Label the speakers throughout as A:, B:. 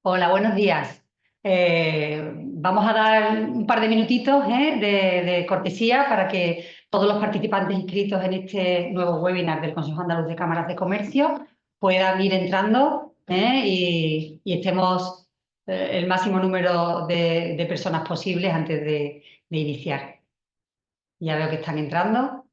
A: Hola, buenos días. Vamos a dar un par de minutitos, de cortesía para que todos los participantes inscritos en este nuevo webinar del Consejo Andaluz de Cámaras de Comercio puedan ir entrando, y estemos el máximo número de personas posibles antes de iniciar. Ya veo que están entrando.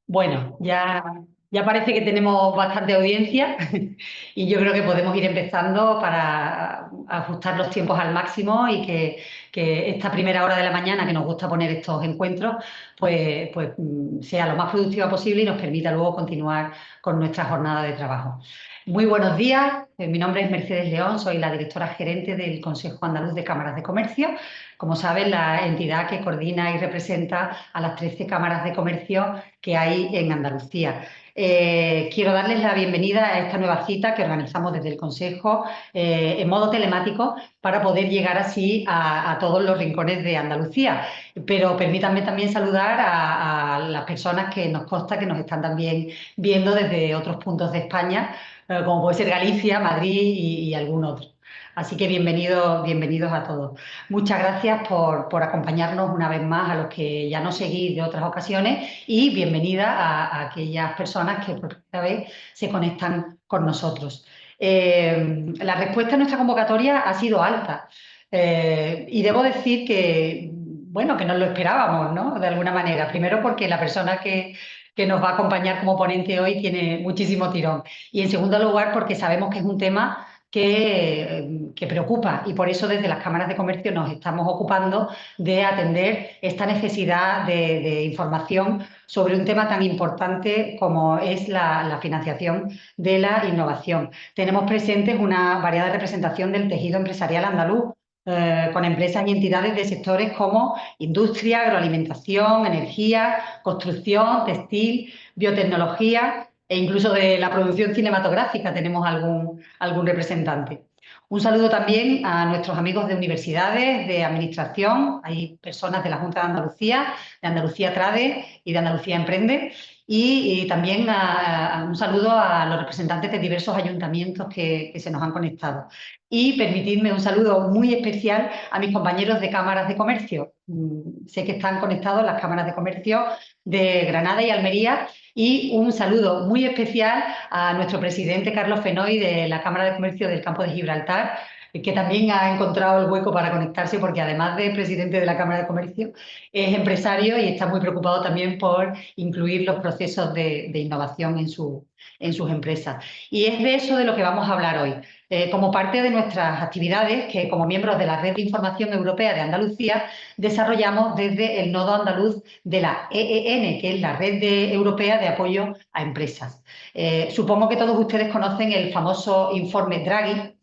A: Bueno, ya parece que tenemos bastante audiencia y yo creo que podemos ir empezando para ajustar los tiempos al máximo y que esta primera hora de la mañana que nos gusta poner estos encuentros, pues sea lo más productiva posible y nos permita luego continuar con nuestra jornada de trabajo. Muy buenos días, mi nombre es Mercedes León, soy la directora gerente del Consejo Andaluz de Cámaras de Comercio. Como saben, la entidad que coordina y representa a las 13 cámaras de comercio que hay en Andalucía. Quiero darles la bienvenida a esta nueva cita que organizamos desde el Consejo en modo telemático para poder llegar así a todos los rincones de Andalucía. Pero permítanme también saludar a las personas que nos consta que nos están también viendo desde otros puntos de España, como puede ser Galicia, Madrid y algún otro. Así que bienvenidos a todos. Muchas gracias por acompañarnos una vez más a los que ya nos seguís de otras ocasiones y bienvenida a aquellas personas que por primera vez se conectan con nosotros. La respuesta a nuestra convocatoria ha sido alta, y debo decir que, bueno, que nos lo esperábamos, ¿no? De alguna manera. Primero porque la persona que nos va a acompañar como ponente hoy tiene muchísimo tirón y en segundo lugar porque sabemos que es un tema que preocupa y por eso desde las cámaras de comercio nos estamos ocupando de atender esta necesidad de información sobre un tema tan importante como es la financiación de la innovación. Tenemos presentes una variada representación del tejido empresarial andaluz, con empresas y entidades de sectores como industria, agroalimentación, energía, construcción, textil, biotecnología e incluso de la producción cinematográfica tenemos algún representante. Un saludo también a nuestros amigos de universidades, de administración, hay personas de la Junta de Andalucía, de Andalucía Trade y de Andalucía Emprende, y también un saludo a los representantes de diversos ayuntamientos que se nos han conectado. Y permitidme un saludo muy especial a mis compañeros de cámaras de comercio. Sé que están conectados las cámaras de comercio de Granada y Almería y un saludo muy especial a nuestro presidente Carlos Fenoy de la Cámara de Comercio del Campo de Gibraltar, que también ha encontrado el hueco para conectarse porque además de presidente de la Cámara de Comercio es empresario y está muy preocupado también por incluir los procesos de innovación en sus empresas. Y es de eso de lo que vamos a hablar hoy. Como parte de nuestras actividades, que como miembros de la Red de Información Europea de Andalucía, desarrollamos desde el nodo andaluz de la EEN, que es la Europea de Apoyo a Empresas. Supongo que todos ustedes conocen el famoso informe Draghi,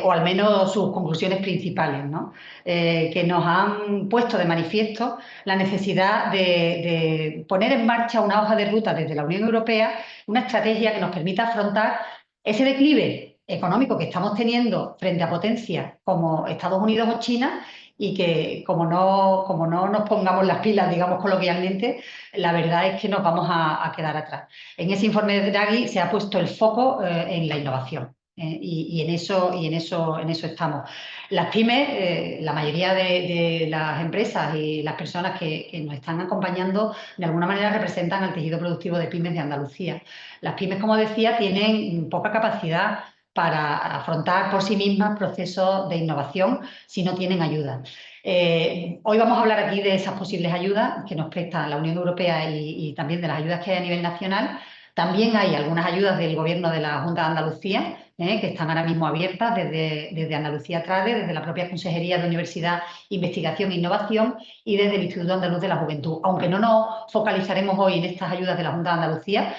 A: o al menos sus conclusiones principales, ¿no? Que nos han puesto de manifiesto la necesidad de poner en marcha una hoja de ruta desde la Unión Europea, una estrategia que nos permita afrontar ese declive económico que estamos teniendo frente a potencias como Estados Unidos o China y que como no nos pongamos las pilas, digamos coloquialmente, la verdad es que nos vamos a quedar atrás. En ese informe de Draghi se ha puesto el foco en la innovación. Y en eso estamos. Las pymes, la mayoría de las empresas y las personas que nos están acompañando, de alguna manera representan al tejido productivo de pymes de Andalucía. Las pymes, como decía, tienen poca capacidad para afrontar por sí mismas procesos de innovación si no tienen ayuda. Hoy vamos a hablar aquí de esas posibles ayudas que nos presta la Unión Europea y también de las ayudas que hay a nivel nacional. También hay algunas ayudas del Gobierno de la Junta de Andalucía, que están ahora mismo abiertas desde Andalucía Trade, desde la propia Consejería de Universidad, Investigación e Innovación y desde el Instituto Andaluz de la Juventud. Aunque no nos focalizaremos hoy en estas ayudas de la Junta de Andalucía,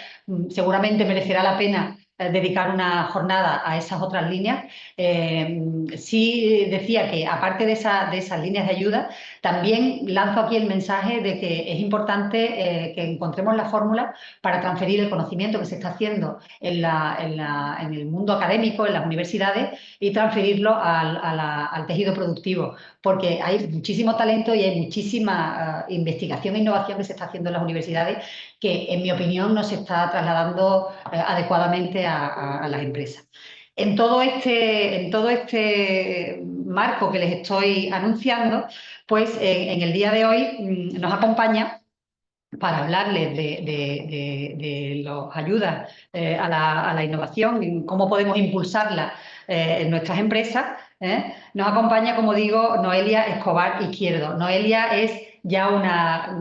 A: seguramente merecerá la pena dedicar una jornada a esas otras líneas. Sí decía que aparte de esas líneas de ayuda, también lanzo aquí el mensaje de que es importante que encontremos la fórmula para transferir el conocimiento que se está haciendo en el mundo académico, en las universidades, y transferirlo al tejido productivo, porque hay muchísimo talento y hay muchísima investigación e innovación que se está haciendo en las universidades que, en mi opinión, no se está trasladando adecuadamente a las empresas. En todo este marco que les estoy anunciando, pues en el día de hoy nos acompaña para hablarles de las ayudas a la innovación y cómo podemos impulsarla en nuestras empresas. Nos acompaña, como digo, Noelia Escobar Izquierdo. Noelia es ya una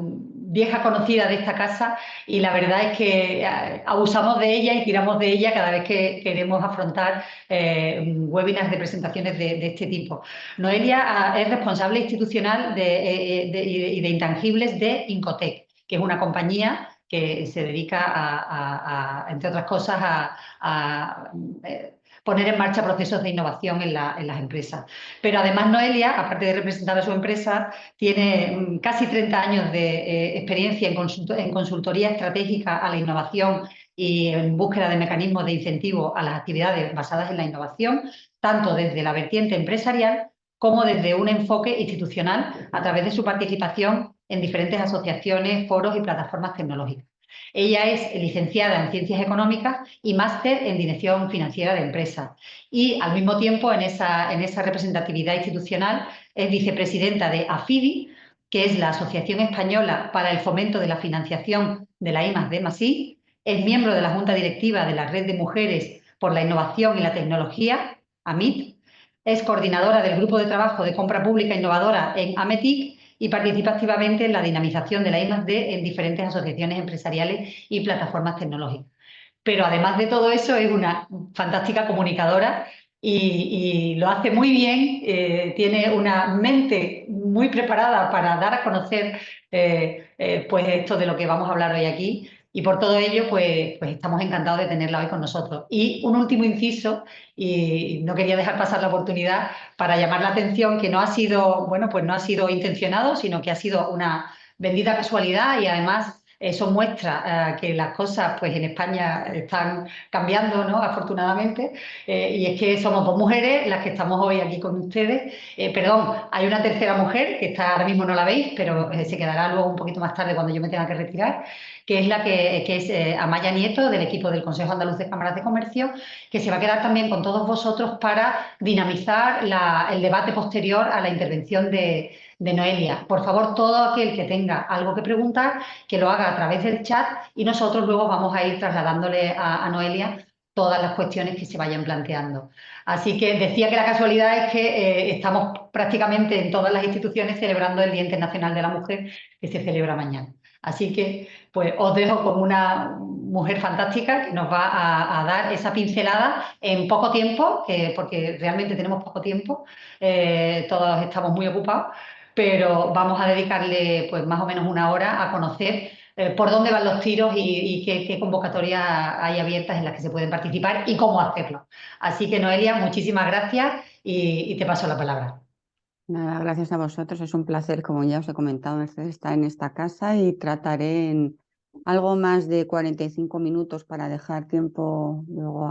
A: vieja conocida de esta casa y la verdad es que abusamos de ella y tiramos de ella cada vez que queremos afrontar webinars de presentaciones de este tipo. Noelia es responsable institucional y de intangibles de Incotec, que es una compañía que se dedica entre otras cosas, a poner en marcha procesos de innovación en las empresas. Pero además Noelia, aparte de representar a su empresa, tiene casi 30 años de experiencia en consultoría estratégica a la innovación y en búsqueda de mecanismos de incentivo a las actividades basadas en la innovación, tanto desde la vertiente empresarial como desde un enfoque institucional a través de su participación en diferentes asociaciones, foros y plataformas tecnológicas. Ella es licenciada en Ciencias Económicas y máster en Dirección Financiera de Empresas. Y al mismo tiempo, en esa representatividad institucional, es vicepresidenta de AFIDI, que es la Asociación Española para el Fomento de la Financiación de la I+D+I. Es miembro de la Junta Directiva de la Red de Mujeres por la Innovación y la Tecnología, AMIT. Es coordinadora del Grupo de Trabajo de Compra Pública Innovadora en AMETIC y participa activamente en la dinamización de la I+D en diferentes asociaciones empresariales y plataformas tecnológicas. Pero además de todo eso es una fantástica comunicadora y lo hace muy bien, tiene una mente muy preparada para dar a conocer pues esto de lo que vamos a hablar hoy aquí. Y por todo ello, pues estamos encantados de tenerla hoy con nosotros. Y un último inciso, y no quería dejar pasar la oportunidad para llamar la atención, que no ha sido, bueno, pues no ha sido intencionado, sino que ha sido una bendita casualidad y además eso muestra que las cosas pues en España están cambiando, ¿no? Afortunadamente, y es que somos dos mujeres las que estamos hoy aquí con ustedes. Perdón, hay una tercera mujer que está ahora mismo no la veis, pero se quedará luego un poquito más tarde cuando yo me tenga que retirar, que es que es Amaya Nieto, del equipo del Consejo Andaluz de Cámaras de Comercio, que se va a quedar también con todos vosotros para dinamizar el debate posterior a la intervención de Noelia. Por favor, todo aquel que tenga algo que preguntar, que lo haga a través del chat y nosotros luego vamos a ir trasladándole a Noelia todas las cuestiones que se vayan planteando. Así que decía que la casualidad es que estamos prácticamente en todas las instituciones celebrando el Día Internacional de la Mujer, que se celebra mañana. Así que pues os dejo con una mujer fantástica que nos va a dar esa pincelada en poco tiempo, porque realmente tenemos poco tiempo, todos estamos muy ocupados, pero vamos a dedicarle pues más o menos una hora a conocer por dónde van los tiros y qué convocatorias hay abiertas en las que se pueden participar y cómo hacerlo. Así que, Noelia, muchísimas gracias y te paso la palabra.
B: Nada, gracias a vosotros. Es un placer, como ya os he comentado, estar en esta casa y trataré en algo más de 45 minutos para dejar tiempo luego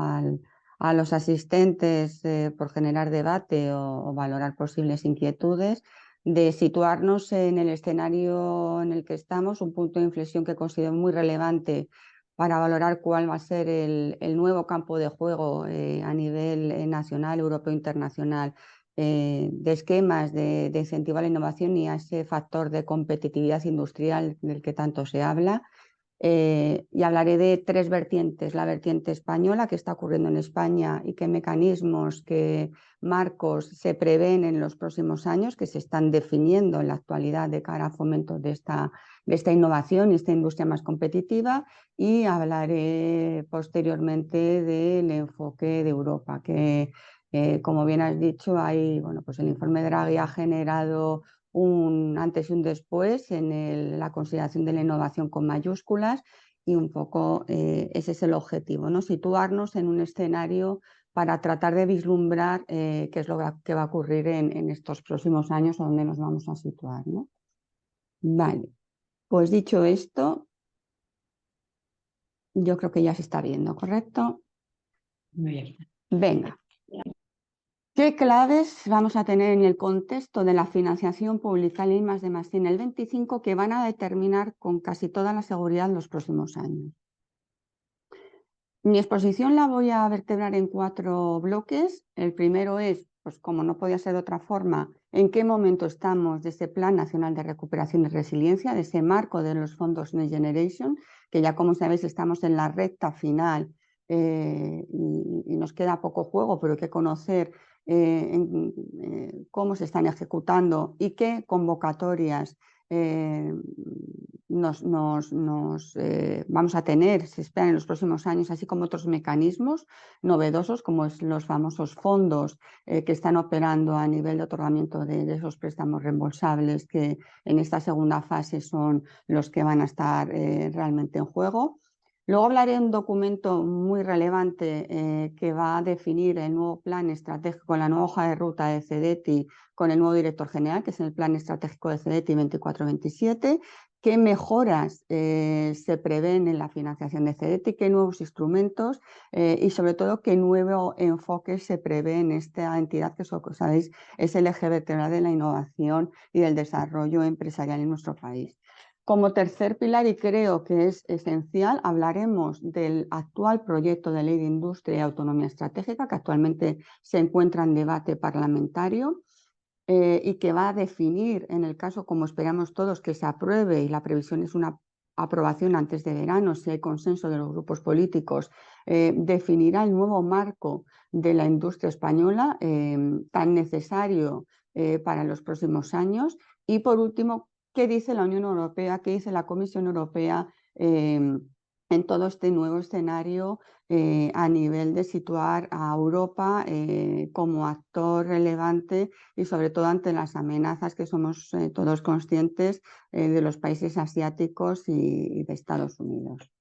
B: a los asistentes por generar debate o valorar posibles inquietudes, de situarnos en el escenario en el que estamos, un punto de inflexión que considero muy relevante para valorar cuál va a ser el nuevo campo de juego a nivel nacional, europeo e internacional, de esquemas de incentivar la innovación y a ese factor de competitividad industrial del que tanto se habla. Y hablaré de tres vertientes: la vertiente española, qué está ocurriendo en España y qué mecanismos, qué marcos se prevén en los próximos años, que se están definiendo en la actualidad de cara a fomento de esta innovación y esta industria más competitiva. Y hablaré posteriormente del enfoque de Europa, que como bien has dicho, pues el informe Draghi ha generado un antes y un después en la consideración de la innovación con mayúsculas, y un poco ese es el objetivo, ¿no? Situarnos en un escenario para tratar de vislumbrar qué es lo que va a ocurrir en estos próximos años, o dónde nos vamos a situar, ¿no? Vale, pues dicho esto, yo creo que ya se está viendo, ¿correcto?
A: Muy bien.
B: Venga. ¿Qué claves vamos a tener en el contexto de la financiación pública en I+D+i en el 25 que van a determinar con casi toda la seguridad los próximos años? Mi exposición la voy a vertebrar en 4 bloques. El primero es, pues como no podía ser de otra forma, en qué momento estamos de ese Plan Nacional de Recuperación y Resiliencia, de ese marco de los fondos Next Generation, que ya como sabéis estamos en la recta final y nos queda poco juego, pero hay que conocer cómo se están ejecutando y qué convocatorias vamos a tener, se esperan en los próximos años, así como otros mecanismos novedosos, como los famosos fondos que están operando a nivel de otorgamiento de esos préstamos reembolsables, que en esta segunda fase son los que van a estar realmente en juego. Luego hablaré de un documento muy relevante que va a definir el nuevo plan estratégico, la nueva hoja de ruta de CEDETI, con el nuevo director general, que es el plan estratégico de CEDETI 24-27, qué mejoras se prevén en la financiación de CEDETI, qué nuevos instrumentos y sobre todo qué nuevo enfoque se prevé en esta entidad que, como sabéis, es el eje vertebral de la innovación y del desarrollo empresarial en nuestro país. Como tercer pilar, y creo que es esencial, hablaremos del actual proyecto de ley de industria y autonomía estratégica, que actualmente se encuentra en debate parlamentario y que va a definir, en el caso, como esperamos todos, que se apruebe, y la previsión es una aprobación antes de verano, si hay consenso de los grupos políticos, definirá el nuevo marco de la industria española tan necesario para los próximos años. Y por último, ¿qué dice la Unión Europea? ¿Qué dice la Comisión Europea en todo este nuevo escenario a nivel de situar a Europa como actor relevante y sobre todo ante las amenazas que somos todos conscientes de los países asiáticos y de Estados Unidos?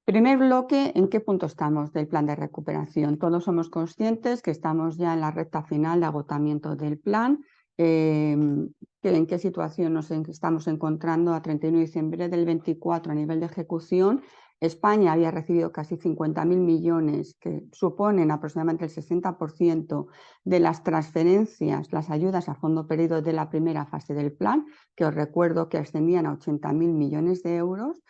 B: Primer bloque, ¿en qué punto estamos del plan de recuperación? Todos somos conscientes que estamos ya en la recta final de agotamiento del plan, en qué situación nos estamos encontrando a 31 de diciembre del 24 a nivel de ejecución. España había recibido casi 50.000 millones, que suponen aproximadamente el 60% de las transferencias, las ayudas a fondo perdido de la primera fase del plan, que os recuerdo que ascendían a 80.000 millones de euros.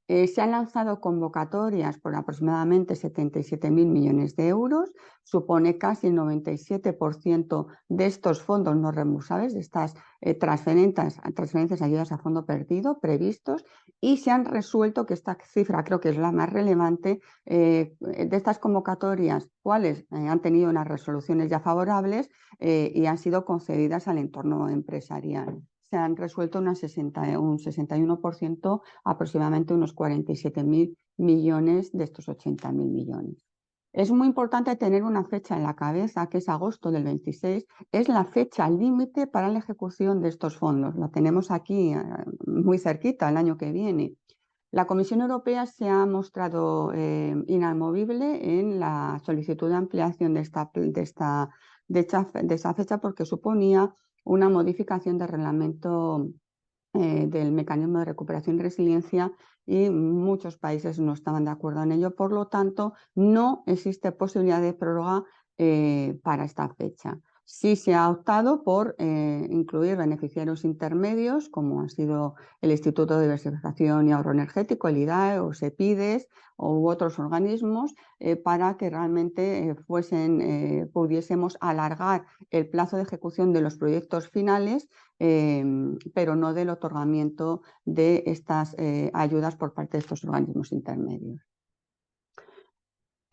B: Se han lanzado convocatorias por aproximadamente 77.000 millones de euros, supone casi el 97% de estos fondos no reembolsables, de estas transferencias, ayudas a fondo perdido previstos, y se han resuelto, que esta cifra creo que es la más relevante, de estas convocatorias, cuáles han tenido unas resoluciones ya favorables y han sido concedidas al entorno empresarial. Se han resuelto un 61%, aproximadamente unos 47.000 millones de estos 80.000 millones. Es muy importante tener una fecha en la cabeza, que es agosto del 26, es la fecha límite para la ejecución de estos fondos. La tenemos aquí muy cerquita, el año que viene. La Comisión Europea se ha mostrado inamovible en la solicitud de ampliación de esta fecha, porque suponía una modificación del reglamento del mecanismo de recuperación y resiliencia, y muchos países no estaban de acuerdo en ello. Por lo tanto, no existe posibilidad de prórroga para esta fecha. Sí se ha optado por incluir beneficiarios intermedios, como han sido el Instituto de Diversificación y Ahorro Energético, el IDAE o SEPIDES u otros organismos, para que realmente pudiésemos alargar el plazo de ejecución de los proyectos finales, pero no del otorgamiento de estas ayudas por parte de estos organismos intermedios.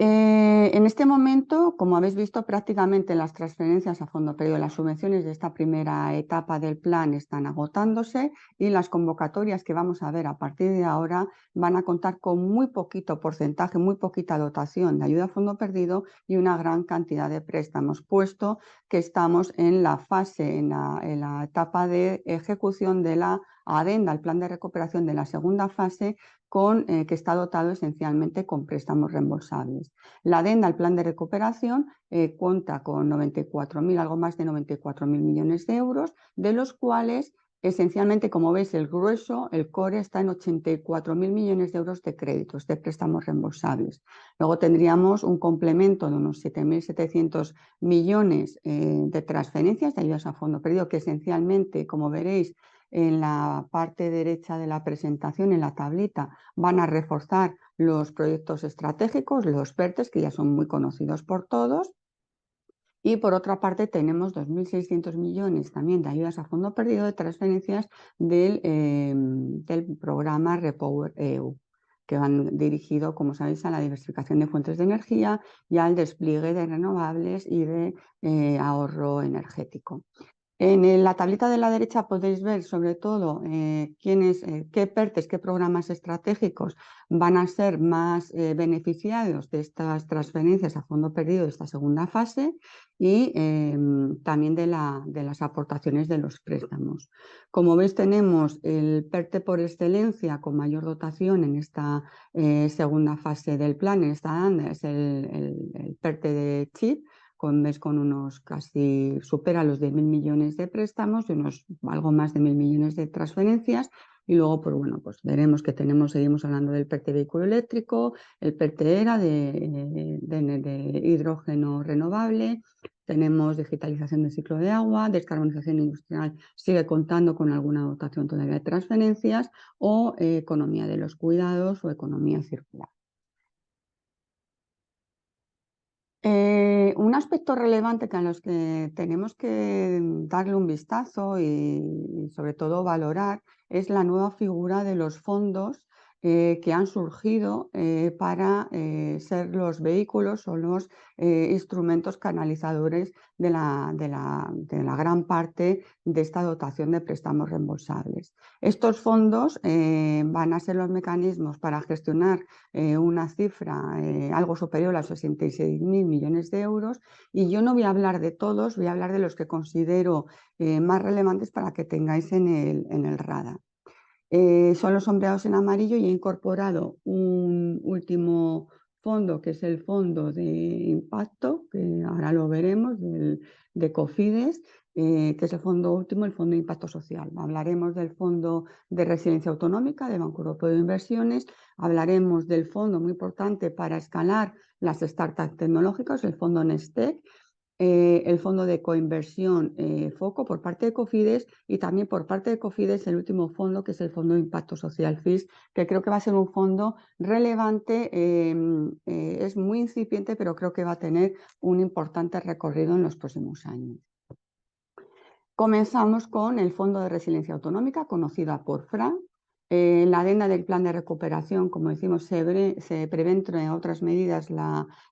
B: En este momento, como habéis visto, prácticamente las transferencias a fondo perdido, las subvenciones de esta primera etapa del plan están agotándose, y las convocatorias que vamos a ver a partir de ahora van a contar con muy poquito porcentaje, muy poquita dotación de ayuda a fondo perdido y una gran cantidad de préstamos, puesto que estamos en la fase, en la etapa de ejecución de la adenda al plan de recuperación de la segunda fase, que está dotado esencialmente con préstamos reembolsables. La adenda al plan de recuperación cuenta con 94.000, algo más de 94.000 millones de euros, de los cuales esencialmente, como veis, el grueso, el core, está en 84.000 millones de euros de créditos, de préstamos reembolsables. Luego tendríamos un complemento de unos 7.700 millones de transferencias de ayudas a fondo perdido, que esencialmente, como veréis, en la parte derecha de la presentación, en la tablita, van a reforzar los proyectos estratégicos, los PERTES, que ya son muy conocidos por todos. Y por otra parte tenemos 2.600 millones también de ayudas a fondo perdido, de transferencias del programa Repower EU, que van dirigido, como sabéis, a la diversificación de fuentes de energía y al despliegue de renovables y de ahorro energético. En la tablita de la derecha podéis ver sobre todo qué PERTES, qué programas estratégicos van a ser más beneficiados de estas transferencias a fondo perdido de esta segunda fase, y también de las aportaciones de los préstamos. Como veis, tenemos el PERTE por excelencia con mayor dotación en esta segunda fase del plan, en esta ANDA, es el PERTE de CHIP, con unos casi, supera los de 1.000 millones de préstamos y unos algo más de 1.000 millones de transferencias. Y luego, pues bueno, pues veremos que seguimos hablando del PERTE vehículo eléctrico, el PERTE ERA de hidrógeno renovable, tenemos digitalización del ciclo de agua, descarbonización industrial sigue contando con alguna dotación todavía de transferencias, o economía de los cuidados o economía circular. Un aspecto relevante a los que tenemos que darle un vistazo y sobre todo valorar es la nueva figura de los fondos que han surgido para ser los vehículos o los instrumentos canalizadores de la gran parte de esta dotación de préstamos reembolsables. Estos fondos van a ser los mecanismos para gestionar una cifra algo superior a los 66.000 millones de euros, y yo no voy a hablar de todos, voy a hablar de los que considero más relevantes para que tengáis en el radar. Son los sombreados en amarillo, y he incorporado un último fondo, que es el fondo de impacto, que ahora lo veremos, de Cofides, que es el fondo último, el fondo de impacto social. Hablaremos del fondo de resiliencia autonómica de Banco Europeo de Inversiones, hablaremos del fondo muy importante para escalar las startups tecnológicas, el fondo Nestec, el fondo de coinversión FOCO por parte de Cofides, y también por parte de Cofides el último fondo, que es el fondo de impacto social FIS, que creo que va a ser un fondo relevante, es muy incipiente, pero creo que va a tener un importante recorrido en los próximos años. Comenzamos con el Fondo de Resiliencia Autonómica, conocida por FRA. La adenda del plan de recuperación, como decimos, se prevé, entre otras medidas,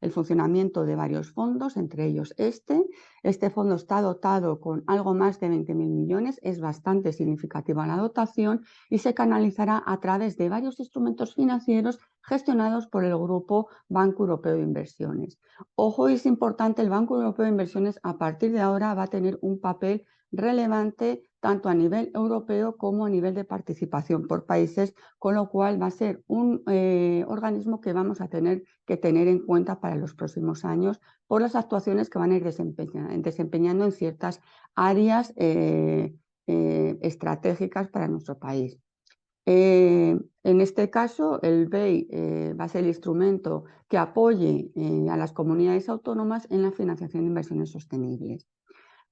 B: el funcionamiento de varios fondos, entre ellos este fondo está dotado con algo más de 20.000 millones, es bastante significativa la dotación, y se canalizará a través de varios instrumentos financieros gestionados por el grupo Banco Europeo de Inversiones. Ojo, es importante, el Banco Europeo de Inversiones a partir de ahora va a tener un papel relevante tanto a nivel europeo como a nivel de participación por países, con lo cual va a ser un organismo que vamos a tener que tener en cuenta para los próximos años, por las actuaciones que van a ir desempeñando en ciertas áreas estratégicas para nuestro país. En este caso, el BEI va a ser el instrumento que apoye a las comunidades autónomas en la financiación de inversiones sostenibles.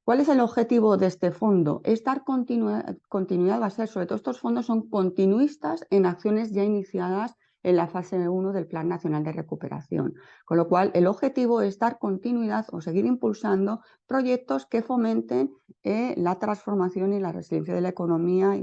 B: ¿Cuál es el objetivo de este fondo? Es dar continuidad, va a ser, sobre todo estos fondos son continuistas en acciones ya iniciadas en la fase 1 del Plan Nacional de Recuperación. Con lo cual, el objetivo es dar continuidad o seguir impulsando proyectos que fomenten la transformación y la resiliencia de la economía,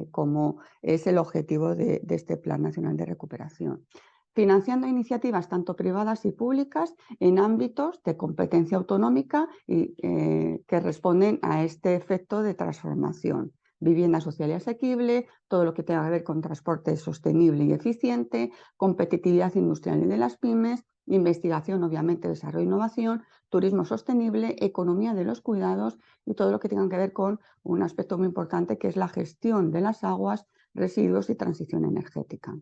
B: como es el objetivo de este Plan Nacional de Recuperación. Financiando iniciativas tanto privadas y públicas en ámbitos de competencia autonómica y que responden a este efecto de transformación. Vivienda social y asequible, todo lo que tenga que ver con transporte sostenible y eficiente, competitividad industrial y de las pymes, investigación, obviamente, desarrollo e innovación, turismo sostenible, economía de los cuidados y todo lo que tenga que ver con un aspecto muy importante que es la gestión de las aguas, residuos y transición energética.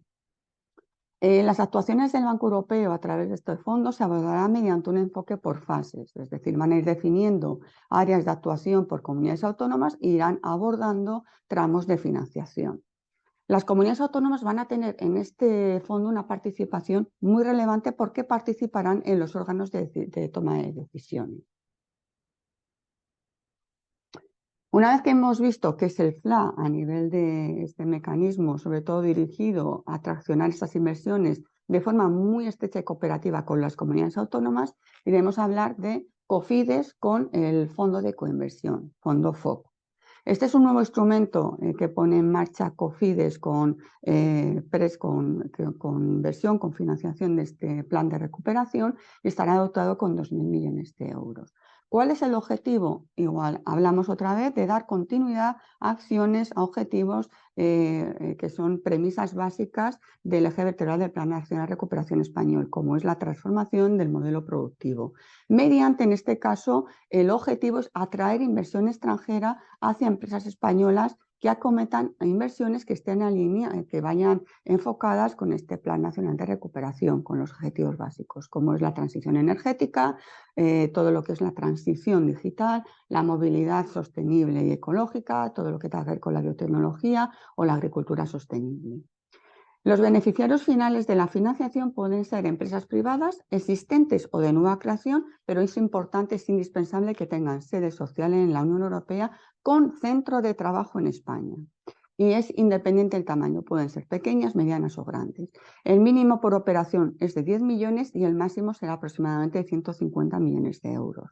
B: Las actuaciones del Banco Europeo a través de estos fondos se abordarán mediante un enfoque por fases, es decir, van a ir definiendo áreas de actuación por comunidades autónomas e irán abordando tramos de financiación. Las comunidades autónomas van a tener en este fondo una participación muy relevante porque participarán en los órganos de toma de decisiones. Una vez que hemos visto qué es el FLA a nivel de este mecanismo, sobre todo dirigido a traccionar estas inversiones de forma muy estrecha y cooperativa con las comunidades autónomas, iremos a hablar de COFIDES con el Fondo de Coinversión, Fondo FOC. Este es un nuevo instrumento que pone en marcha COFIDES con inversión, con financiación de este plan de recuperación y estará dotado con 2.000 millones de euros. ¿Cuál es el objetivo? Igual, hablamos otra vez de dar continuidad a acciones, a objetivos que son premisas básicas del eje vertebral del Plan Nacional de Recuperación Español, como es la transformación del modelo productivo. Mediante, en este caso, el objetivo es atraer inversión extranjera hacia empresas españolas que acometan inversiones que estén en línea, que vayan enfocadas con este Plan Nacional de Recuperación, con los objetivos básicos, como es la transición energética, todo lo que es la transición digital, la movilidad sostenible y ecológica, todo lo que tenga que ver con la biotecnología o la agricultura sostenible. Los beneficiarios finales de la financiación pueden ser empresas privadas existentes o de nueva creación, pero es importante, es indispensable que tengan sede social en la Unión Europea con centro de trabajo en España. Y es independiente del tamaño, pueden ser pequeñas, medianas o grandes. El mínimo por operación es de 10 millones y el máximo será aproximadamente de 150 millones de euros.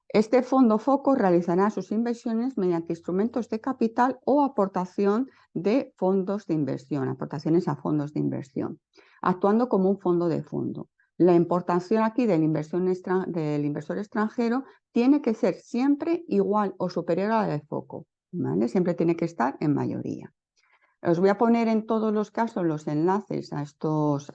B: Este fondo FOCO realizará sus inversiones mediante instrumentos de capital o aportación de fondos de inversión, aportaciones a fondos de inversión, actuando como un fondo de fondo. La importación aquí del inversor extranjero tiene que ser siempre igual o superior a la de FOCO, ¿vale? Siempre tiene que estar en mayoría. Os voy a poner en todos los casos los enlaces a estos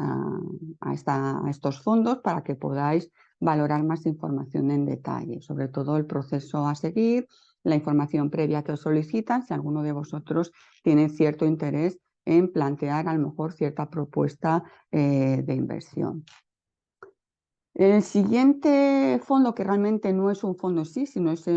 B: fondos para que podáis valorar más información en detalle, sobre todo el proceso a seguir, la información previa que os solicitan, si alguno de vosotros tiene cierto interés en plantear a lo mejor cierta propuesta de inversión. El siguiente fondo, que realmente no es un fondo en sí, sino es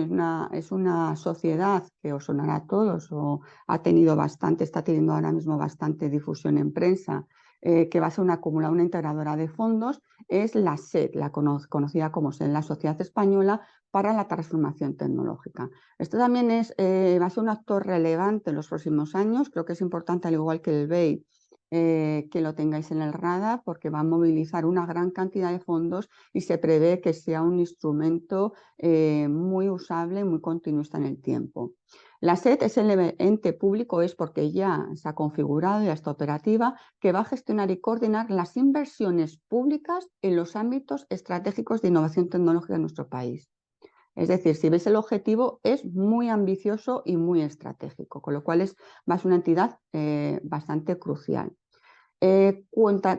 B: una sociedad que os sonará a todos o está teniendo ahora mismo bastante difusión en prensa, que va a ser una integradora de fondos, es la SET, conocida como SET, la Sociedad Española para la Transformación Tecnológica. Esto también va a ser un actor relevante en los próximos años. Creo que es importante, al igual que el BEI, que lo tengáis en el radar, porque va a movilizar una gran cantidad de fondos y se prevé que sea un instrumento muy usable, muy continuista en el tiempo. La SET es el ente público, es porque ya se ha configurado, ya está operativa, que va a gestionar y coordinar las inversiones públicas en los ámbitos estratégicos de innovación tecnológica en nuestro país. Es decir, si veis el objetivo, es muy ambicioso y muy estratégico, con lo cual va a ser una entidad bastante crucial. Cuenta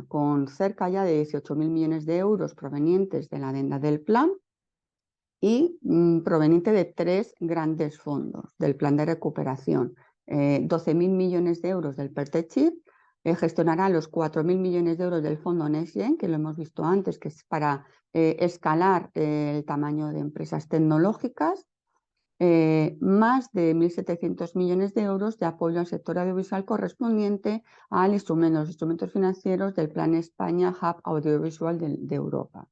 B: con cerca ya de 18.000 millones de euros provenientes de la adenda del plan y proveniente de 3 grandes fondos del plan de recuperación. 12.000 millones de euros del PERTE-CHIP, gestionará los 4.000 millones de euros del fondo NextGen, que lo hemos visto antes, que es para escalar el tamaño de empresas tecnológicas. más de 1.700 millones de euros de apoyo al sector audiovisual correspondiente a los instrumentos financieros del Plan España Hub Audiovisual de Europa.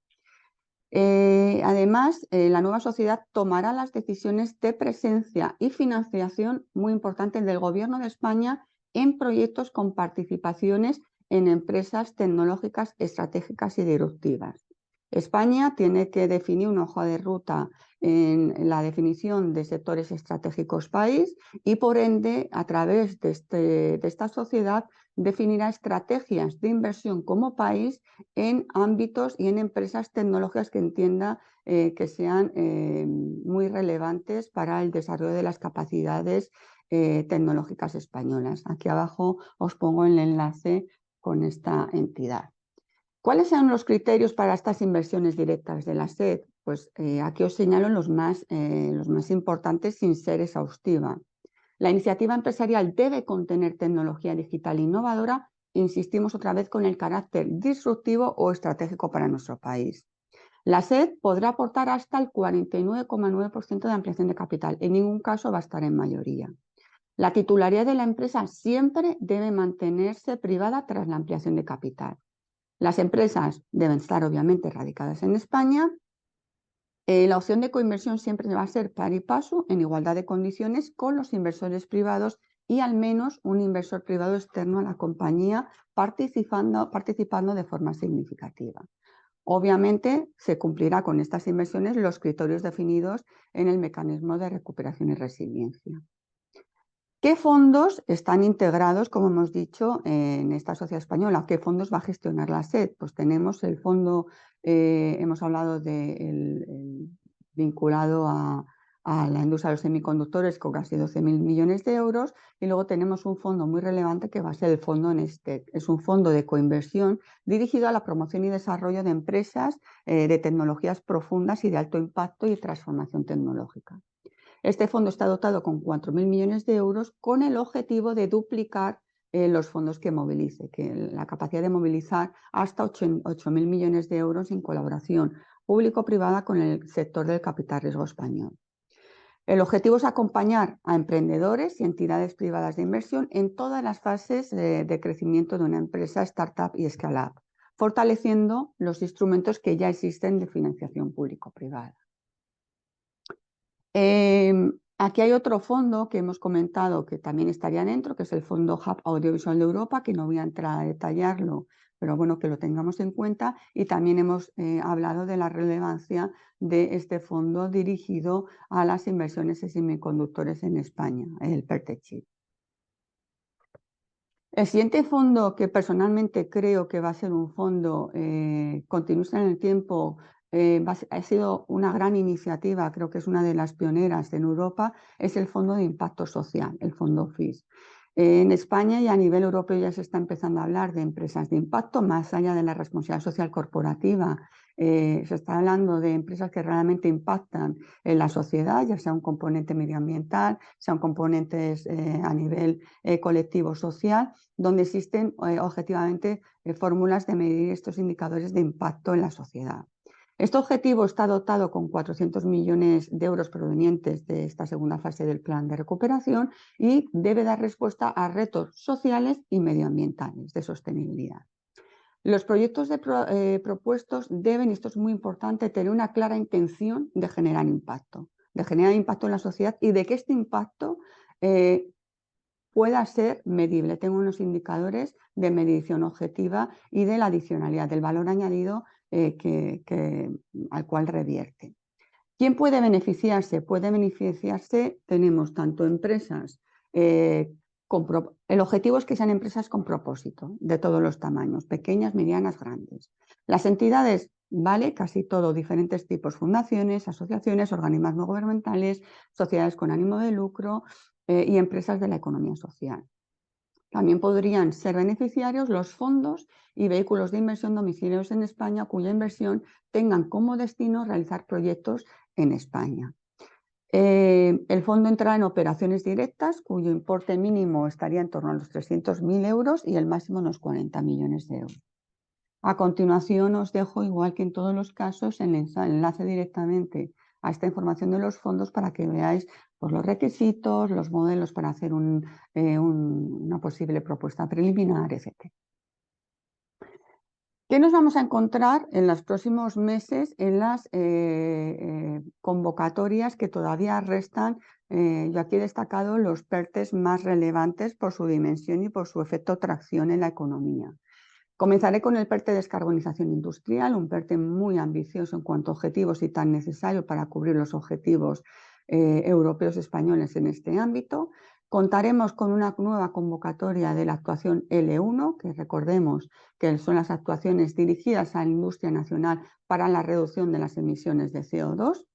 B: Además, la nueva sociedad tomará las decisiones de presencia y financiación muy importantes del Gobierno de España en proyectos con participaciones en empresas tecnológicas estratégicas y disruptivas. España tiene que definir una hoja de ruta en la definición de sectores estratégicos país y, por ende, a través de esta sociedad, definirá estrategias de inversión como país en ámbitos y en empresas tecnológicas que entienda que sean muy relevantes para el desarrollo de las capacidades tecnológicas españolas. Aquí abajo os pongo el enlace con esta entidad. ¿Cuáles son los criterios para estas inversiones directas de la SED? Pues aquí os señalo los más importantes sin ser exhaustiva. La iniciativa empresarial debe contener tecnología digital innovadora. Insistimos otra vez con el carácter disruptivo o estratégico para nuestro país. La SED podrá aportar hasta el 49,9% de ampliación de capital. En ningún caso va a estar en mayoría. La titularidad de la empresa siempre debe mantenerse privada tras la ampliación de capital. Las empresas deben estar obviamente radicadas en España. La opción de coinversión siempre va a ser pari passu, en igualdad de condiciones con los inversores privados y al menos un inversor privado externo a la compañía participando de forma significativa. Obviamente se cumplirá con estas inversiones los criterios definidos en el mecanismo de recuperación y resiliencia. ¿Qué fondos están integrados, como hemos dicho, en esta sociedad española? ¿Qué fondos va a gestionar la SED? Pues tenemos el fondo, hemos hablado del vinculado a la industria de los semiconductores con casi 12.000 millones de euros, y luego tenemos un fondo muy relevante que va a ser el fondo Nestec. Es un fondo de coinversión dirigido a la promoción y desarrollo de empresas de tecnologías profundas y de alto impacto y transformación tecnológica. Este fondo está dotado con 4.000 millones de euros con el objetivo de duplicar los fondos que movilice, que la capacidad de movilizar hasta 8.000 millones de euros en colaboración público-privada con el sector del capital riesgo español. El objetivo es acompañar a emprendedores y entidades privadas de inversión en todas las fases de crecimiento de una empresa, startup y scale-up, fortaleciendo los instrumentos que ya existen de financiación público-privada. Aquí hay otro fondo que hemos comentado que también estaría dentro, que es el Fondo Hub Audiovisual de Europa, que no voy a entrar a detallarlo, pero bueno, que lo tengamos en cuenta. Y también hemos hablado de la relevancia de este fondo dirigido a las inversiones en semiconductores en España, el PERTECHIP. El siguiente fondo, que personalmente creo que va a ser un fondo continuista en el tiempo, ha sido una gran iniciativa, creo que es una de las pioneras en Europa, es el Fondo de Impacto Social, el Fondo FIS. En España y a nivel europeo ya se está empezando a hablar de empresas de impacto, más allá de la responsabilidad social corporativa. Se está hablando de empresas que realmente impactan en la sociedad, ya sea un componente medioambiental, sea un componente a nivel colectivo social, donde existen objetivamente fórmulas de medir estos indicadores de impacto en la sociedad. Este objetivo está dotado con 400 millones de euros provenientes de esta segunda fase del plan de recuperación y debe dar respuesta a retos sociales y medioambientales de sostenibilidad. Los proyectos propuestos deben, y esto es muy importante, tener una clara intención de generar impacto en la sociedad y de que este impacto pueda ser medible, tenga unos indicadores de medición objetiva y de la adicionalidad, del valor añadido al cual revierte. ¿Quién puede beneficiarse? Puede beneficiarse, tenemos tanto empresas, el objetivo es que sean empresas con propósito, de todos los tamaños, pequeñas, medianas, grandes. Las entidades, vale, casi todo, diferentes tipos, fundaciones, asociaciones, organismos no gubernamentales, sociedades con ánimo de lucro y empresas de la economía social. También podrían ser beneficiarios los fondos y vehículos de inversión domiciliados en España cuya inversión tengan como destino realizar proyectos en España. El fondo entrará en operaciones directas cuyo importe mínimo estaría en torno a los 300.000 euros y el máximo unos 40 millones de euros. A continuación os dejo, igual que en todos los casos, el enlace directamente a esta información de los fondos para que veáis pues, los requisitos, los modelos para hacer una posible propuesta preliminar, etc. ¿Qué nos vamos a encontrar en los próximos meses en las convocatorias que todavía restan? Yo aquí he destacado los PERTEs más relevantes por su dimensión y por su efecto tracción en la economía. Comenzaré con el PERTE de descarbonización industrial, un PERTE muy ambicioso en cuanto a objetivos y tan necesario para cubrir los objetivos europeos y españoles en este ámbito. Contaremos con una nueva convocatoria de la actuación L1, que recordemos que son las actuaciones dirigidas a la industria nacional para la reducción de las emisiones de CO2.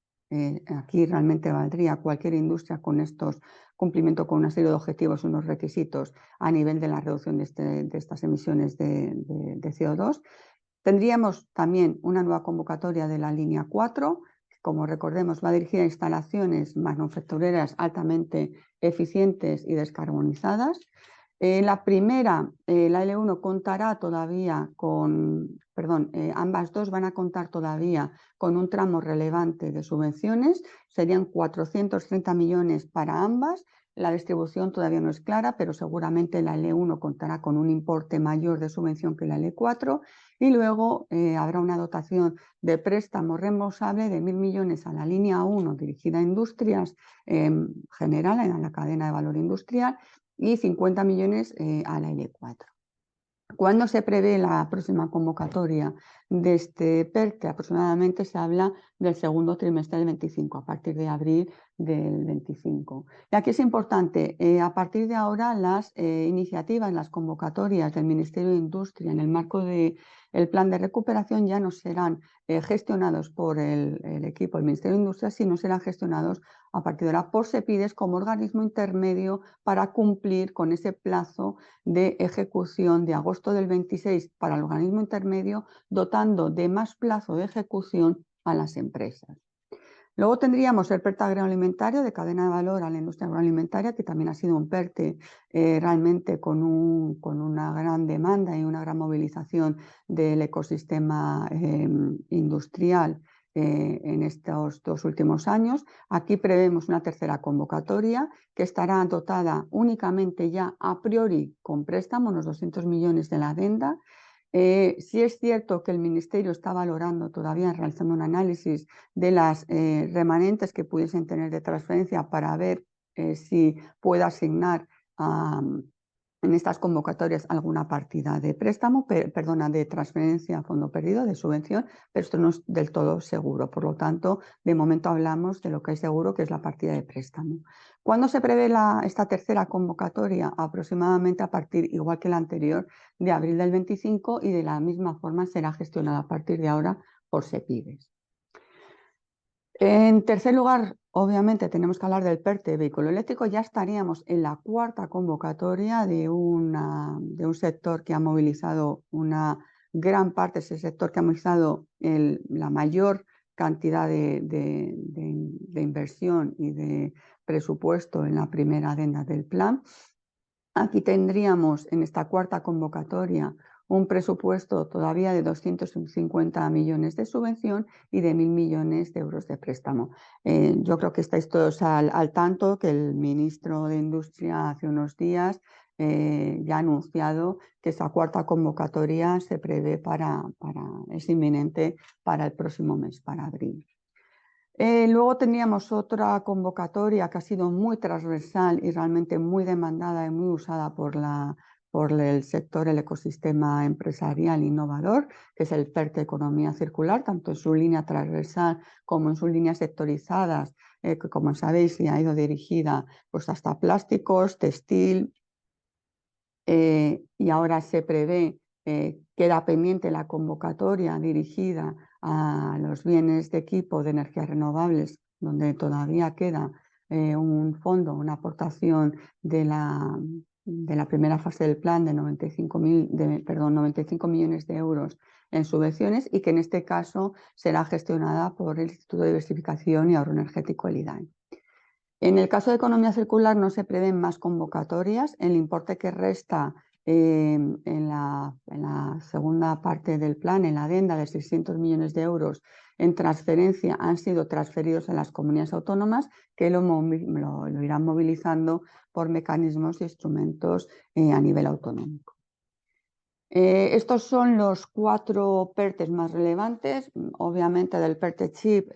B: Aquí realmente valdría cualquier industria con estos cumplimiento con una serie de objetivos, unos requisitos a nivel de la reducción de estas emisiones de CO2. Tendríamos también una nueva convocatoria de la línea 4, que como recordemos va dirigida a instalaciones manufactureras altamente eficientes y descarbonizadas. La primera, la L1, contará todavía con, ambas dos van a contar todavía con un tramo relevante de subvenciones, serían 430 millones para ambas. La distribución todavía no es clara, pero seguramente la L1 contará con un importe mayor de subvención que la L4 y luego habrá una dotación de préstamo reembolsable de 1.000 millones a la línea 1 dirigida a industrias general, a la cadena de valor industrial, y 50 millones a la L4. ¿Cuándo se prevé la próxima convocatoria de este PERTE? Aproximadamente se habla del segundo trimestre del 25, a partir de abril del 25. Y aquí es importante, a partir de ahora las iniciativas, las convocatorias del Ministerio de Industria en el marco del plan de recuperación ya no serán gestionados por el equipo del Ministerio de Industria, sino serán gestionados a partir de ahora por SEPIDES como organismo intermedio para cumplir con ese plazo de ejecución de agosto del 26 para el organismo intermedio, dotando de más plazo de ejecución a las empresas. Luego tendríamos el PERTE agroalimentario de cadena de valor a la industria agroalimentaria, que también ha sido un PERTE realmente con una gran demanda y una gran movilización del ecosistema industrial en estos 2 últimos años. Aquí prevemos una tercera convocatoria que estará dotada únicamente ya a priori con préstamo, unos 200 millones de la adenda. Sí es cierto que el Ministerio está valorando todavía, realizando un análisis de las remanentes que pudiesen tener de transferencia para ver si puede asignar en estas convocatorias alguna partida de préstamo, de transferencia a fondo perdido, de subvención, pero esto no es del todo seguro. Por lo tanto, de momento hablamos de lo que es seguro, que es la partida de préstamo. ¿Cuándo se prevé esta tercera convocatoria? Aproximadamente a partir, igual que la anterior, de abril del 25, y de la misma forma será gestionada a partir de ahora por SEPIDES. En tercer lugar, obviamente tenemos que hablar del PERTE vehículo eléctrico. Ya estaríamos en la cuarta convocatoria de un sector que ha movilizado una gran parte, ese sector que ha movilizado la mayor cantidad de inversión y de presupuesto en la primera adenda del plan. Aquí tendríamos en esta cuarta convocatoria un presupuesto todavía de 250 millones de subvención y de 1.000 millones de euros de préstamo. Yo creo que estáis todos al tanto que el ministro de Industria hace unos días ya ha anunciado que esa cuarta convocatoria se prevé es inminente para el próximo mes, para abril. Luego teníamos otra convocatoria que ha sido muy transversal y realmente muy demandada y muy usada por el sector, el ecosistema empresarial innovador, que es el PERTE Economía Circular, tanto en su línea transversal como en sus líneas sectorizadas, que como sabéis ha ido dirigida pues, hasta plásticos, textil, y ahora se prevé, queda pendiente la convocatoria dirigida a los bienes de equipo de energías renovables, donde todavía queda un fondo, una aportación de la primera fase del plan de 95 millones de euros en subvenciones, y que en este caso será gestionada por el Instituto de Diversificación y Ahorro Energético, el IDAE. En el caso de economía circular no se prevén más convocatorias. El importe que resta en la segunda parte del plan, en la adenda de 600 millones de euros en transferencia, han sido transferidos a las comunidades autónomas, que lo irán movilizando por mecanismos e instrumentos a nivel autonómico. Estos son los 4 PERTEs más relevantes. Obviamente del PERTE Chip,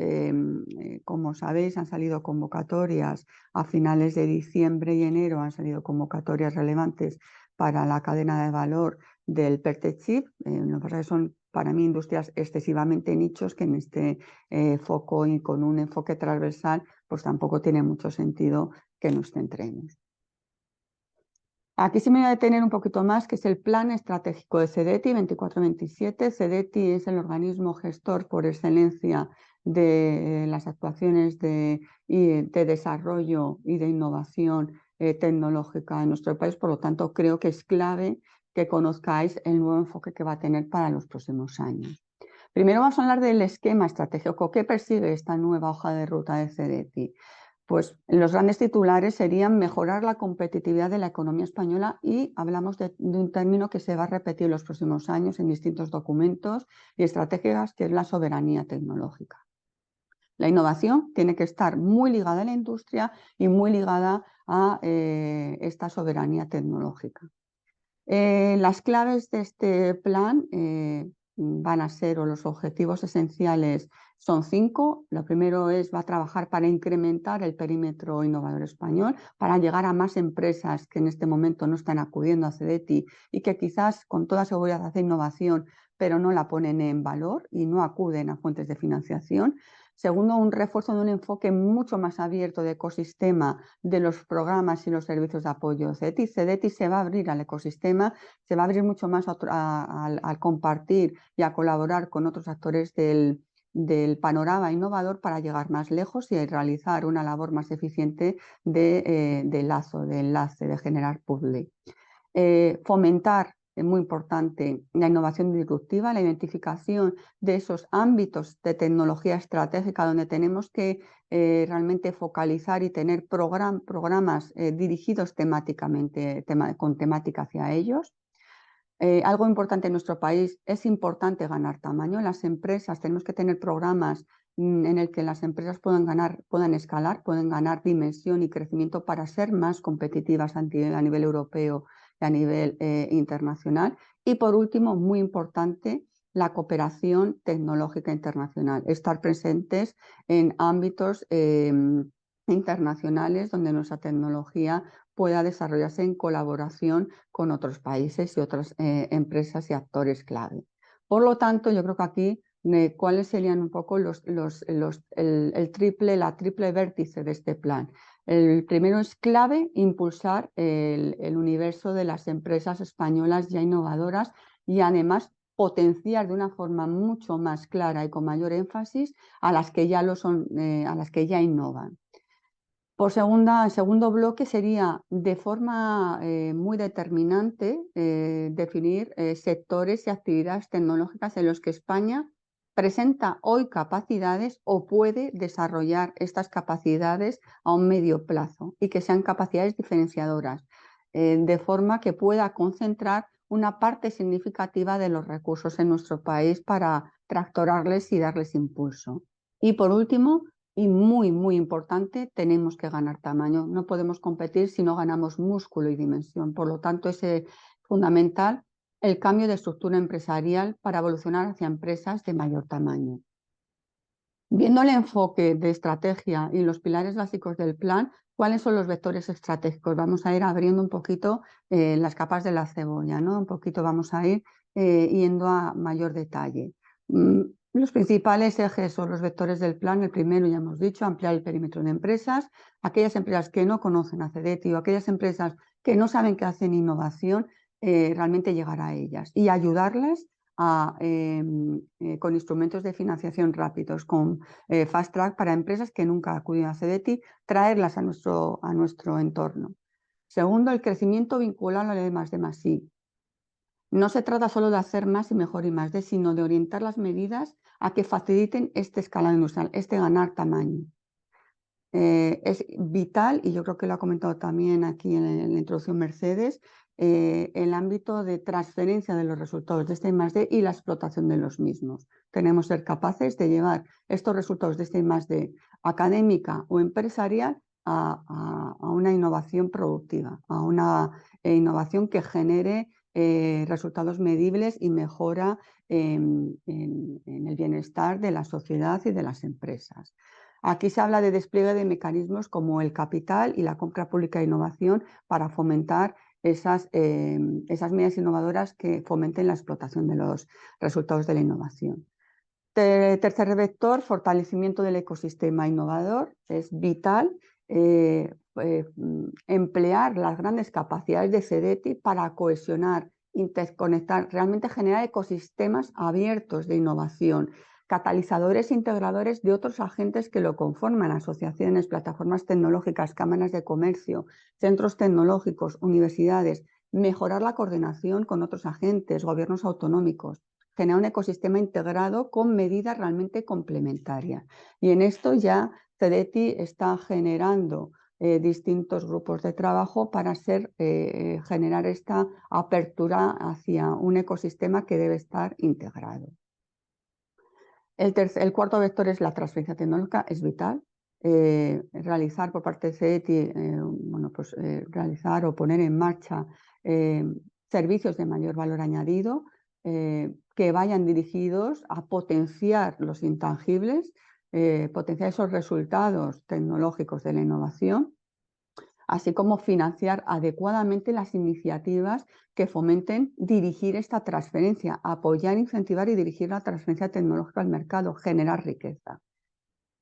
B: como sabéis, han salido convocatorias a finales de diciembre y enero, han salido convocatorias relevantes para la cadena de valor del PERTE Chip. Lo que pasa es que son para mí industrias excesivamente nichos que en este foco y con un enfoque transversal pues tampoco tiene mucho sentido que nos centremos. Aquí sí me voy a detener un poquito más, que es el Plan Estratégico de CEDETI 24-27. CEDETI es el organismo gestor por excelencia de las actuaciones de desarrollo y de innovación tecnológica en nuestro país. Por lo tanto, creo que es clave que conozcáis el nuevo enfoque que va a tener para los próximos años. Primero vamos a hablar del esquema estratégico. ¿Qué persigue esta nueva hoja de ruta de CEDETI? Pues los grandes titulares serían mejorar la competitividad de la economía española y hablamos de un término que se va a repetir en los próximos años en distintos documentos y estrategias, que es la soberanía tecnológica. La innovación tiene que estar muy ligada a la industria y muy ligada a esta soberanía tecnológica. Las claves de este plan van a ser, o los objetivos esenciales son 5. Lo primero va a trabajar para incrementar el perímetro innovador español, para llegar a más empresas que en este momento no están acudiendo a CEDETI y que quizás con toda seguridad hacen innovación, pero no la ponen en valor y no acuden a fuentes de financiación. Segundo, un refuerzo de un enfoque mucho más abierto de ecosistema de los programas y los servicios de apoyo CEDETI. CEDETI se va a abrir al ecosistema, se va a abrir mucho más al compartir y a colaborar con otros actores del panorama innovador para llegar más lejos y realizar una labor más eficiente de enlace, de generar puzzle. Fomentar, es muy importante, la innovación disruptiva, la identificación de esos ámbitos de tecnología estratégica donde tenemos que realmente focalizar y tener programas dirigidos temáticamente, con temática hacia ellos. Algo importante en nuestro país, es importante ganar tamaño. Las empresas, tenemos que tener programas en el que las empresas puedan escalar, puedan ganar dimensión y crecimiento para ser más competitivas a nivel europeo y a nivel internacional. Y por último, muy importante, la cooperación tecnológica internacional, estar presentes en ámbitos internacionales donde nuestra tecnología pueda desarrollarse en colaboración con otros países y otras empresas y actores clave. Por lo tanto, yo creo que aquí, ¿cuáles serían un poco la triple vértice de este plan? El primero es clave impulsar el universo de las empresas españolas ya innovadoras y además potenciar de una forma mucho más clara y con mayor énfasis a las que ya lo son, a las que ya innovan. El segundo bloque sería de forma muy determinante definir sectores y actividades tecnológicas en los que España presenta hoy capacidades o puede desarrollar estas capacidades a un medio plazo y que sean capacidades diferenciadoras, de forma que pueda concentrar una parte significativa de los recursos en nuestro país para tractorarles y darles impulso. Y por último, y muy, muy importante, tenemos que ganar tamaño. No podemos competir si no ganamos músculo y dimensión. Por lo tanto, es fundamental el cambio de estructura empresarial para evolucionar hacia empresas de mayor tamaño. Viendo el enfoque de estrategia y los pilares básicos del plan, ¿cuáles son los vectores estratégicos? Vamos a ir abriendo un poquito las capas de la cebolla, ¿no? Un poquito vamos a ir yendo a mayor detalle. Los principales ejes son los vectores del plan. El primero, ya hemos dicho, ampliar el perímetro de empresas. Aquellas empresas que no conocen a CEDETI o aquellas empresas que no saben que hacen innovación, realmente llegar a ellas y ayudarlas con instrumentos de financiación rápidos, con Fast Track para empresas que nunca acuden a CEDETI, traerlas a nuestro entorno. Segundo, el crecimiento vinculado a lo de +D+I. No se trata solo de hacer más y mejor y +D, sino de orientar las medidas a que faciliten este escalado industrial, este ganar tamaño. Es vital, y yo creo que lo ha comentado también aquí en la introducción Mercedes, el ámbito de transferencia de los resultados de este I+D y la explotación de los mismos. Tenemos que ser capaces de llevar estos resultados de este I+D académica o empresarial a una innovación productiva, a una innovación que genere resultados medibles y mejora en el bienestar de la sociedad y de las empresas. Aquí se habla de despliegue de mecanismos como el capital y la compra pública de innovación para fomentar esas medidas innovadoras que fomenten la explotación de los resultados de la innovación. Tercer vector, fortalecimiento del ecosistema innovador. Es vital emplear las grandes capacidades de CEDETI para cohesionar, interconectar, realmente generar ecosistemas abiertos de innovación, catalizadores e integradores de otros agentes que lo conforman, asociaciones, plataformas tecnológicas, cámaras de comercio, centros tecnológicos, universidades, mejorar la coordinación con otros agentes, gobiernos autonómicos, generar un ecosistema integrado con medidas realmente complementarias. Y en esto ya CEDETI está generando distintos grupos de trabajo para generar esta apertura hacia un ecosistema que debe estar integrado. El cuarto vector es la transferencia tecnológica, es vital. Realizar por parte de CEDETI, realizar o poner en marcha servicios de mayor valor añadido que vayan dirigidos a potenciar los intangibles, potenciar esos resultados tecnológicos de la innovación, así como financiar adecuadamente las iniciativas que fomenten dirigir esta transferencia, apoyar, incentivar y dirigir la transferencia tecnológica al mercado, generar riqueza.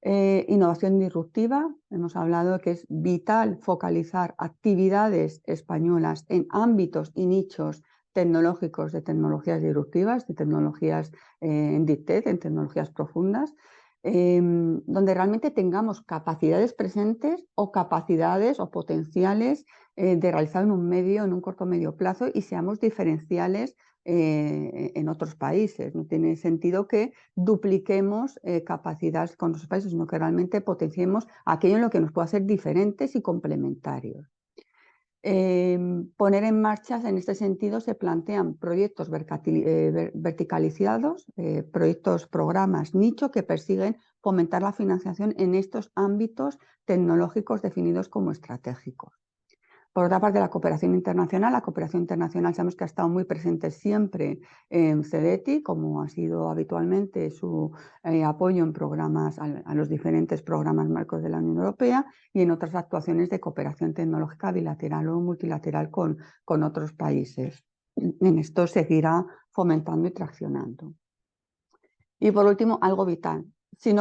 B: Innovación disruptiva, hemos hablado que es vital focalizar actividades españolas en ámbitos y nichos tecnológicos de tecnologías disruptivas, de tecnologías en Deep Tech, en tecnologías profundas, donde realmente tengamos capacidades presentes o capacidades o potenciales de realizar en un corto o medio plazo y seamos diferenciales en otros países. No tiene sentido que dupliquemos capacidades con otros países, sino que realmente potenciemos aquello en lo que nos puede hacer diferentes y complementarios. Poner en marcha, en este sentido, se plantean proyectos verticalizados, programas nicho que persiguen fomentar la financiación en estos ámbitos tecnológicos definidos como estratégicos. Por otra parte, la cooperación internacional sabemos que ha estado muy presente siempre en CEDETI, como ha sido habitualmente su apoyo en programas, a los diferentes programas marcos de la Unión Europea y en otras actuaciones de cooperación tecnológica bilateral o multilateral con otros países. En esto seguirá fomentando y traccionando. Y por último, algo vital. Si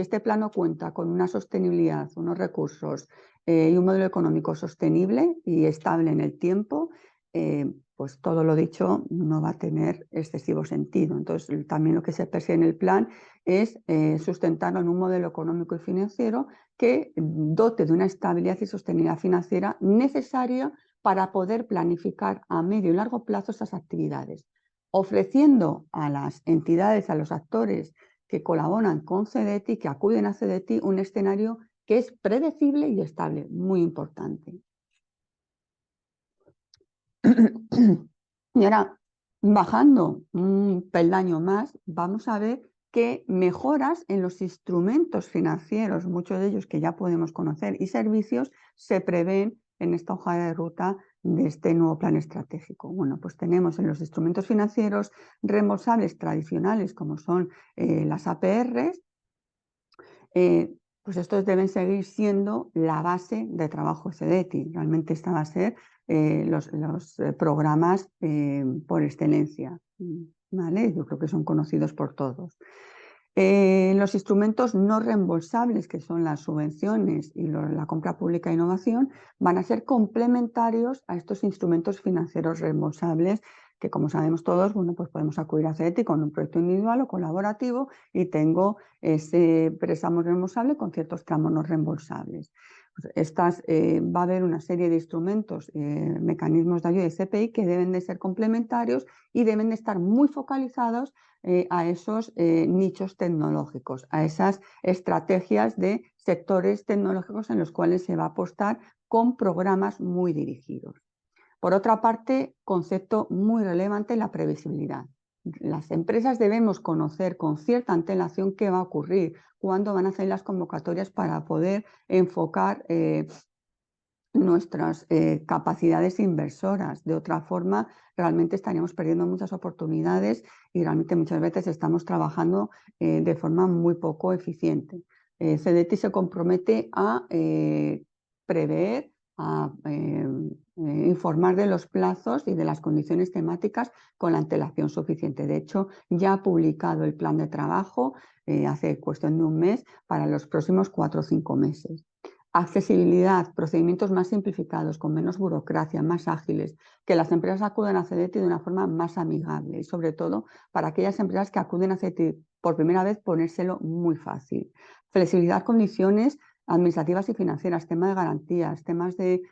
B: este plan no cuenta con una sostenibilidad, unos recursos y un modelo económico sostenible y estable en el tiempo, pues todo lo dicho no va a tener excesivo sentido. Entonces, también lo que se persigue en el plan es sustentarlo en un modelo económico y financiero que dote de una estabilidad y sostenibilidad financiera necesaria para poder planificar a medio y largo plazo esas actividades, ofreciendo a las entidades, a los actores que colaboran con CEDETI, que acuden a CEDETI, un escenario que es predecible y estable, muy importante. Y ahora, bajando un peldaño más, vamos a ver qué mejoras en los instrumentos financieros, muchos de ellos que ya podemos conocer, y servicios se prevén en esta hoja de ruta de este nuevo plan estratégico. Bueno, pues tenemos en los instrumentos financieros reembolsables tradicionales, como son las APRs, pues estos deben seguir siendo la base de trabajo de CEDETI. Realmente esta va a ser los programas por excelencia, ¿vale? Yo creo que son conocidos por todos. Los instrumentos no reembolsables, que son las subvenciones y la compra pública e innovación, van a ser complementarios a estos instrumentos financieros reembolsables que, como sabemos todos, bueno, pues podemos acudir a CEDETI con un proyecto individual o colaborativo y tengo ese préstamo reembolsable con ciertos tramos no reembolsables. Pues va a haber una serie de instrumentos, mecanismos de ayuda de CPI que deben de ser complementarios y deben de estar muy focalizados a esos nichos tecnológicos, a esas estrategias de sectores tecnológicos en los cuales se va a apostar con programas muy dirigidos. Por otra parte, concepto muy relevante, la previsibilidad. Las empresas debemos conocer con cierta antelación qué va a ocurrir, cuándo van a hacer las convocatorias para poder enfocar nuestras capacidades inversoras. De otra forma, realmente estaríamos perdiendo muchas oportunidades y realmente muchas veces estamos trabajando de forma muy poco eficiente. CDT se compromete a prever, a informar de los plazos y de las condiciones temáticas con la antelación suficiente. De hecho, ya ha publicado el plan de trabajo hace cuestión de un mes para los próximos 4 o 5 meses. Accesibilidad, procedimientos más simplificados, con menos burocracia, más ágiles, que las empresas acudan a CDT de una forma más amigable y sobre todo para aquellas empresas que acuden a CDT por primera vez ponérselo muy fácil. Flexibilidad, condiciones administrativas y financieras, tema de garantías, temas de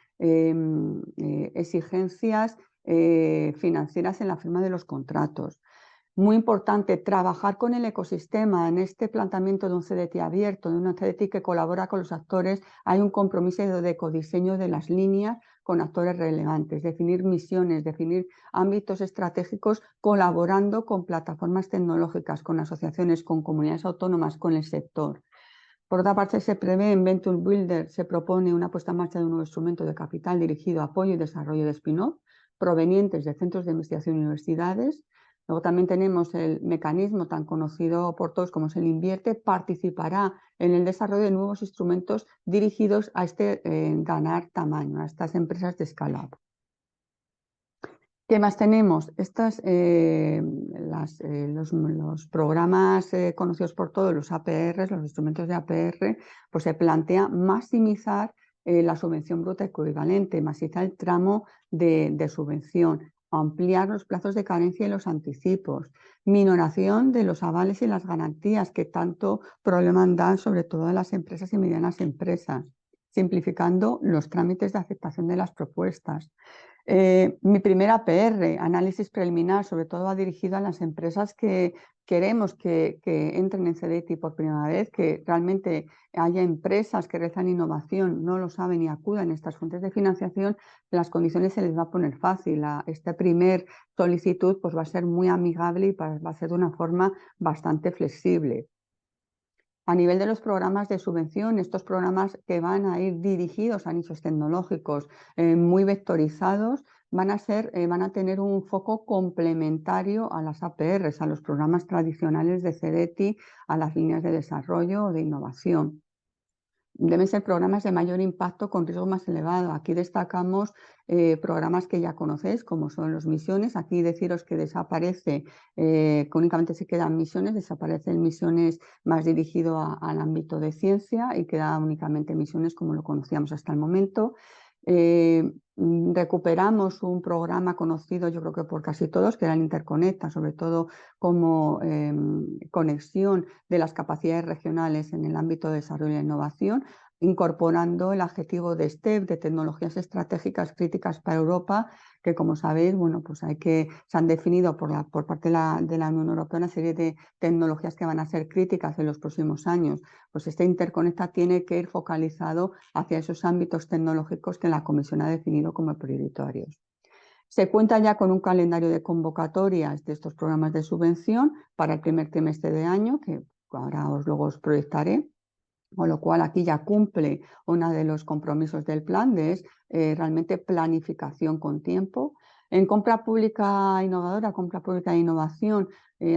B: exigencias financieras en la firma de los contratos. Muy importante, trabajar con el ecosistema en este planteamiento de un CDT abierto, de un CDT que colabora con los actores. Hay un compromiso de ecodiseño de las líneas con actores relevantes, definir misiones, definir ámbitos estratégicos, colaborando con plataformas tecnológicas, con asociaciones, con comunidades autónomas, con el sector. Por otra parte, se prevé en Venture Builder, se propone una puesta en marcha de un nuevo instrumento de capital dirigido a apoyo y desarrollo de spin-off provenientes de centros de investigación y universidades. Luego también tenemos el mecanismo tan conocido por todos como es el Invierte, participará en el desarrollo de nuevos instrumentos dirigidos a ganar tamaño, a estas empresas de escala. ¿Qué más tenemos? Los programas conocidos por todos, los APR, los instrumentos de APR, pues se plantea maximizar la subvención bruta equivalente, maximizar el tramo de subvención, ampliar los plazos de carencia y los anticipos, minoración de los avales y las garantías que tanto problema dan sobre todo a las empresas y medianas empresas, simplificando los trámites de aceptación de las propuestas. Mi primera PR, análisis preliminar, sobre todo va dirigido a las empresas que queremos que entren en CDT por primera vez, que realmente haya empresas que realizan innovación, no lo saben y acudan a estas fuentes de financiación, las condiciones se les va a poner fácil. Esta primer solicitud pues, va a ser muy amigable y va a ser de una forma bastante flexible. A nivel de los programas de subvención, estos programas que van a ir dirigidos a nichos tecnológicos muy vectorizados, van a tener un foco complementario a las APRs, a los programas tradicionales de CDT, a las líneas de desarrollo o de innovación. Deben ser programas de mayor impacto con riesgo más elevado. Aquí destacamos programas que ya conocéis, como son los misiones. Aquí deciros que desaparece, que únicamente se quedan misiones, desaparecen misiones más dirigido al ámbito de ciencia y queda únicamente misiones como lo conocíamos hasta el momento. Recuperamos un programa conocido yo creo que por casi todos, que era el Interconecta, sobre todo como conexión de las capacidades regionales en el ámbito de desarrollo e innovación, incorporando el adjetivo de STEP, de tecnologías estratégicas críticas para Europa, que como sabéis, bueno, pues se han definido por parte de la Unión Europea una serie de tecnologías que van a ser críticas en los próximos años. Pues este Interconecta tiene que ir focalizado hacia esos ámbitos tecnológicos que la Comisión ha definido como prioritarios. Se cuenta ya con un calendario de convocatorias de estos programas de subvención para el primer trimestre de año, que ahora luego os proyectaré, con lo cual aquí ya cumple uno de los compromisos del plan, de realmente planificación con tiempo. En compra pública innovadora, compra pública de innovación,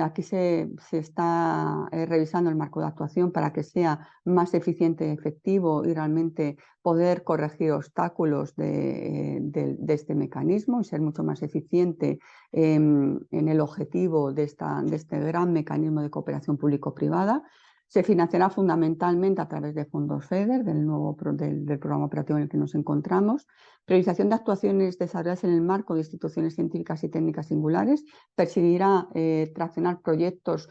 B: aquí se está revisando el marco de actuación para que sea más eficiente y efectivo y realmente poder corregir obstáculos de este mecanismo y ser mucho más eficiente en el objetivo de este gran mecanismo de cooperación público-privada. Se financiará fundamentalmente a través de fondos FEDER, del programa operativo en el que nos encontramos. Priorización de actuaciones desarrolladas en el marco de instituciones científicas y técnicas singulares. Perseguirá traccionar proyectos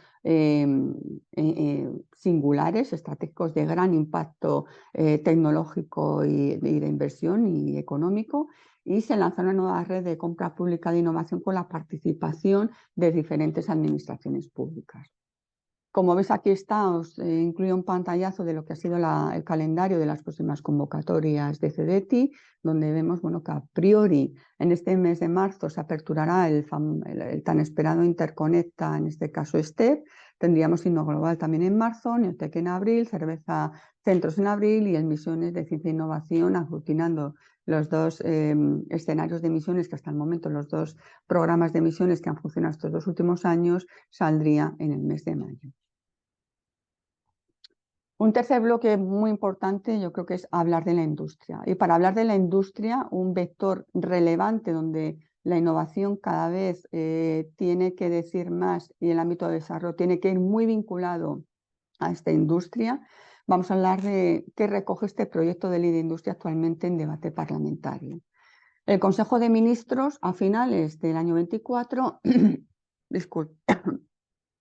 B: singulares, estratégicos de gran impacto tecnológico y de inversión y económico. Y se lanza una nueva red de compra pública de innovación con la participación de diferentes administraciones públicas. Como veis aquí está, os incluyo un pantallazo de lo que ha sido el calendario de las próximas convocatorias de CEDETI, donde vemos bueno, que a priori en este mes de marzo se aperturará el tan esperado Interconecta, en este caso STEP. Tendríamos Innoglobal también en marzo, Neotec en abril, Cerveza Centros en abril y el Misiones de Ciencia e Innovación, aglutinando los dos escenarios de misiones que hasta el momento, los dos programas de misiones que han funcionado estos 2 últimos años, saldría en el mes de mayo. Un tercer bloque muy importante yo creo que es hablar de la industria. Y para hablar de la industria, un vector relevante donde la innovación cada vez tiene que decir más y el ámbito de desarrollo tiene que ir muy vinculado a esta industria, vamos a hablar de qué recoge este proyecto de ley de industria actualmente en debate parlamentario. El Consejo de Ministros a finales del año 24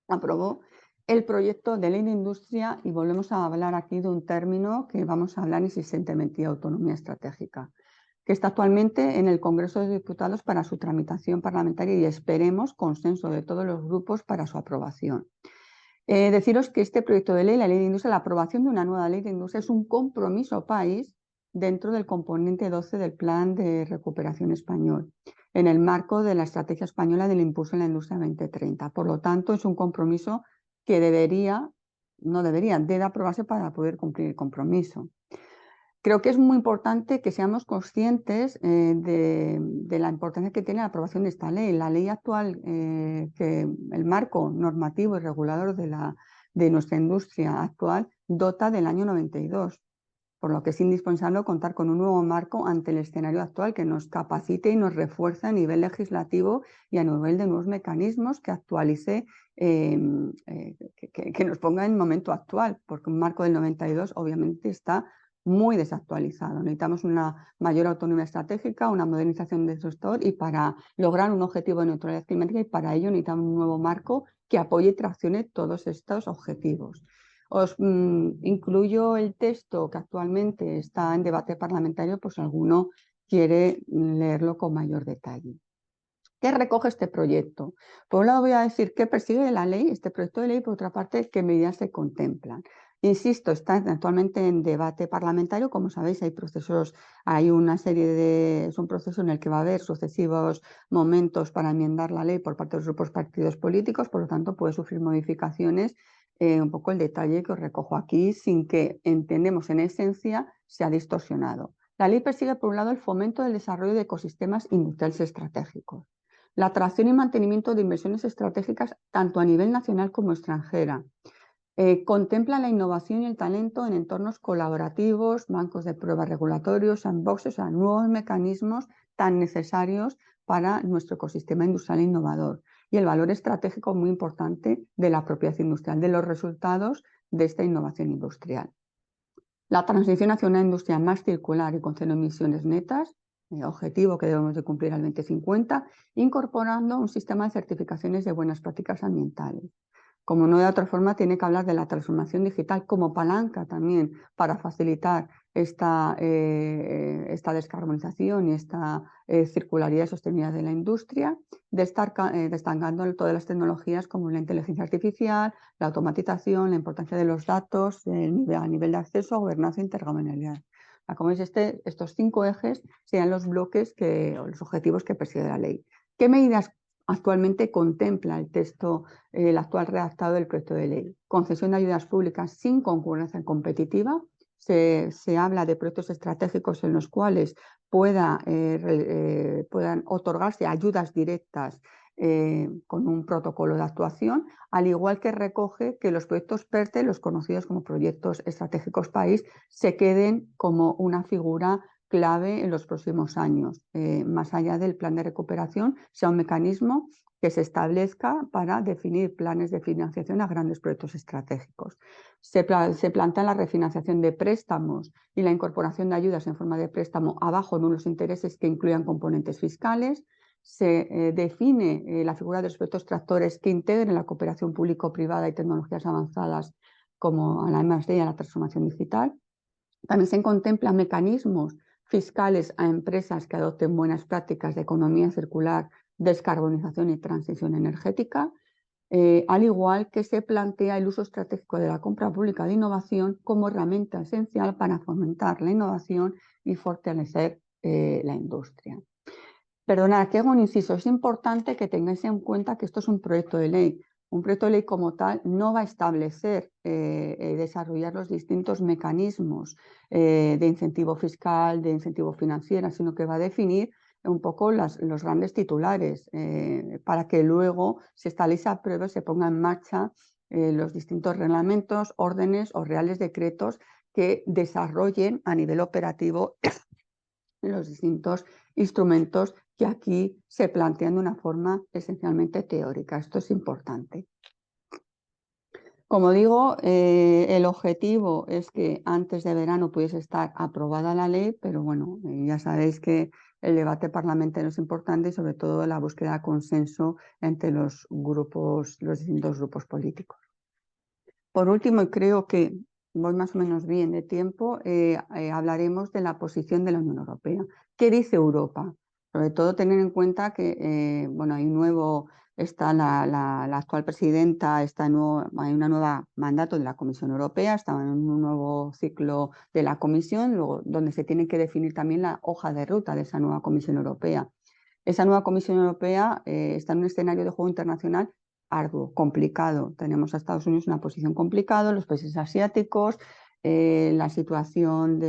B: aprobó el proyecto de ley de industria y volvemos a hablar aquí de un término que vamos a hablar insistentemente, autonomía estratégica, que está actualmente en el Congreso de Diputados para su tramitación parlamentaria y esperemos consenso de todos los grupos para su aprobación. Deciros que este proyecto de ley, la ley de industria, la aprobación de una nueva ley de industria es un compromiso país dentro del componente 12 del Plan de Recuperación Español, en el marco de la Estrategia Española del Impulso en la Industria 2030. Por lo tanto, es un compromiso que debe aprobarse para poder cumplir el compromiso. Creo que es muy importante que seamos conscientes de la importancia que tiene la aprobación de esta ley. La ley actual, el marco normativo y regulador de nuestra industria actual, dota del año 92, por lo que es indispensable contar con un nuevo marco ante el escenario actual que nos capacite y nos refuerce a nivel legislativo y a nivel de nuevos mecanismos que actualice, que nos ponga en el momento actual, porque un marco del 92 obviamente está muy desactualizado. Necesitamos una mayor autonomía estratégica, una modernización del sector y para lograr un objetivo de neutralidad climática y para ello necesitamos un nuevo marco que apoye y traccione todos estos objetivos. Os incluyo el texto que actualmente está en debate parlamentario, pues si alguno quiere leerlo con mayor detalle. ¿Qué recoge este proyecto? Por un lado voy a decir qué persigue la ley, este proyecto de ley, por otra parte, qué medidas se contemplan. Insisto, está actualmente en debate parlamentario, como sabéis, hay una serie es un proceso en el que va a haber sucesivos momentos para enmendar la ley por parte de los grupos partidos políticos, por lo tanto puede sufrir modificaciones, un poco el detalle que os recojo aquí, sin que entendemos en esencia sea distorsionado. La ley persigue, por un lado, el fomento del desarrollo de ecosistemas industriales estratégicos, la atracción y mantenimiento de inversiones estratégicas tanto a nivel nacional como extranjera. Contempla la innovación y el talento en entornos colaborativos, bancos de pruebas regulatorios, sandboxes, o sea, nuevos mecanismos tan necesarios para nuestro ecosistema industrial e innovador. Y el valor estratégico muy importante de la propiedad industrial, de los resultados de esta innovación industrial. La transición hacia una industria más circular y con cero emisiones netas, objetivo que debemos de cumplir al 2050, incorporando un sistema de certificaciones de buenas prácticas ambientales. Como no de otra forma, tiene que hablar de la transformación digital como palanca también para facilitar esta descarbonización y esta circularidad y sostenibilidad de la industria, destacando todas las tecnologías como la inteligencia artificial, la automatización, la importancia de los datos a nivel de acceso, gobernanza e intergobernabilidad. Como veis, estos 5 ejes serían los bloques o los objetivos que persigue la ley. ¿Qué medidas actualmente contempla el texto, el actual redactado del proyecto de ley? Concesión de ayudas públicas sin concurrencia competitiva. Se habla de proyectos estratégicos en los cuales puedan otorgarse ayudas directas con un protocolo de actuación, al igual que recoge que los proyectos PERTE, los conocidos como proyectos estratégicos país, se queden como una figura clave en los próximos años, más allá del plan de recuperación, sea un mecanismo que se establezca para definir planes de financiación a grandes proyectos estratégicos. Se plantea la refinanciación de préstamos y la incorporación de ayudas en forma de préstamo abajo de unos intereses que incluyan componentes fiscales. Se define la figura de los proyectos tractores que integren la cooperación público-privada y tecnologías avanzadas como a la I+D y a la transformación digital. También se contemplan mecanismos fiscales a empresas que adopten buenas prácticas de economía circular, descarbonización y transición energética. al igual que se plantea el uso estratégico de la compra pública de innovación como herramienta esencial para fomentar la innovación y fortalecer la industria. Perdonad, que hago un inciso. Es importante que tengáis en cuenta que esto es un proyecto de ley. Un proyecto de ley como tal no va a establecer desarrollar los distintos mecanismos de incentivo fiscal, de incentivo financiero, sino que va a definir un poco los grandes titulares para que luego, si esta ley se apruebe, se ponga en marcha los distintos reglamentos, órdenes o reales decretos que desarrollen a nivel operativo los distintos instrumentos que aquí se plantean de una forma esencialmente teórica. Esto es importante. Como digo, el objetivo es que antes de verano pudiese estar aprobada la ley, pero bueno, ya sabéis que el debate parlamentario es importante y sobre todo la búsqueda de consenso entre los distintos grupos políticos. Por último, y creo que voy más o menos bien de tiempo, hablaremos de la posición de la Unión Europea. ¿Qué dice Europa? Sobre todo tener en cuenta que bueno, hay un nuevo, está la actual presidenta, hay una nueva mandato de la Comisión Europea, está en un nuevo ciclo de la Comisión, luego, donde se tiene que definir también la hoja de ruta de esa nueva Comisión Europea. Esa nueva Comisión Europea está en un escenario de juego internacional arduo, complicado. Tenemos a Estados Unidos en una posición complicada, los países asiáticos, la situación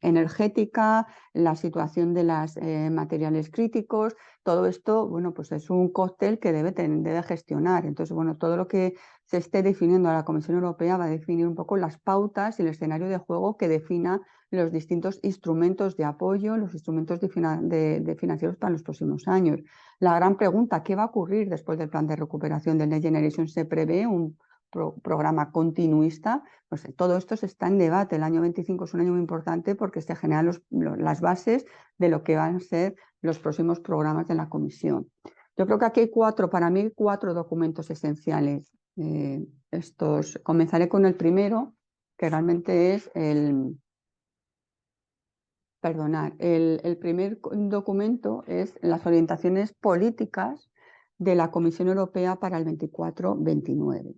B: energética, la situación de los materiales críticos. Todo esto, bueno, pues es un cóctel que debe gestionar. Entonces, bueno, todo lo que se esté definiendo a la Comisión Europea va a definir un poco las pautas y el escenario de juego que defina los distintos instrumentos de apoyo, los instrumentos de financieros para los próximos años. La gran pregunta, ¿qué va a ocurrir después del plan de recuperación del Next Generation? ¿Se prevé un programa continuista? Pues todo esto se está en debate. El año 25 es un año muy importante porque se generan las bases de lo que van a ser los próximos programas de la Comisión. Yo creo que aquí hay para mí, cuatro documentos esenciales. Comenzaré con el primero, que realmente es el primer documento es las orientaciones políticas de la Comisión Europea para el 24-29.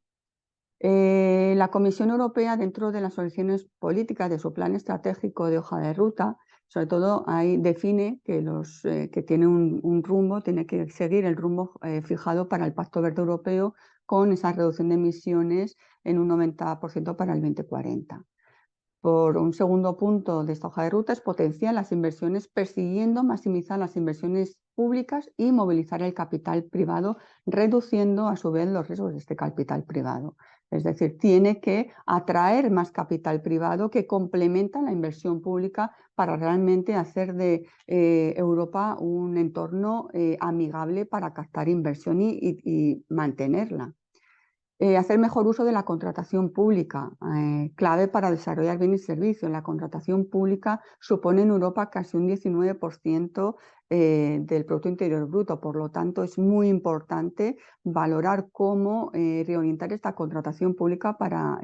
B: La Comisión Europea, dentro de las soluciones políticas de su plan estratégico de hoja de ruta, sobre todo ahí define que tiene un rumbo, tiene que seguir el rumbo fijado para el Pacto Verde Europeo con esa reducción de emisiones en un 90% para el 2040. Por un segundo punto de esta hoja de ruta es potenciar las inversiones, persiguiendo maximizar las inversiones públicas y movilizar el capital privado, reduciendo a su vez los riesgos de este capital privado. Es decir, tiene que atraer más capital privado que complementa la inversión pública para realmente hacer de Europa un entorno amigable para captar inversión y mantenerla. Hacer mejor uso de la contratación pública, clave para desarrollar bienes y servicios. La contratación pública supone en Europa casi un 19% del Producto Interior Bruto, por lo tanto es muy importante valorar cómo reorientar esta contratación pública para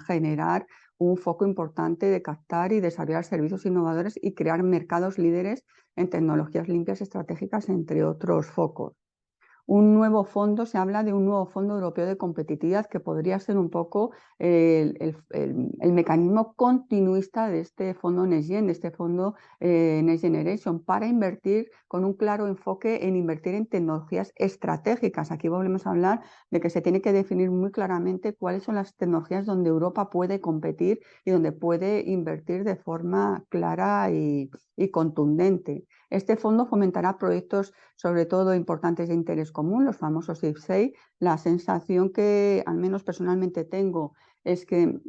B: generar un foco importante de captar y desarrollar servicios innovadores y crear mercados líderes en tecnologías limpias estratégicas, entre otros focos. Se habla de un nuevo Fondo Europeo de Competitividad que podría ser un poco el mecanismo continuista de este Fondo Next Gen, de este Fondo Next Generation, para invertir con un claro enfoque en invertir en tecnologías estratégicas. Aquí volvemos a hablar de que se tiene que definir muy claramente cuáles son las tecnologías donde Europa puede competir y donde puede invertir de forma clara y contundente. Este fondo fomentará proyectos, sobre todo importantes de interés común, los famosos IPCEI. La sensación que, al menos personalmente tengo, es que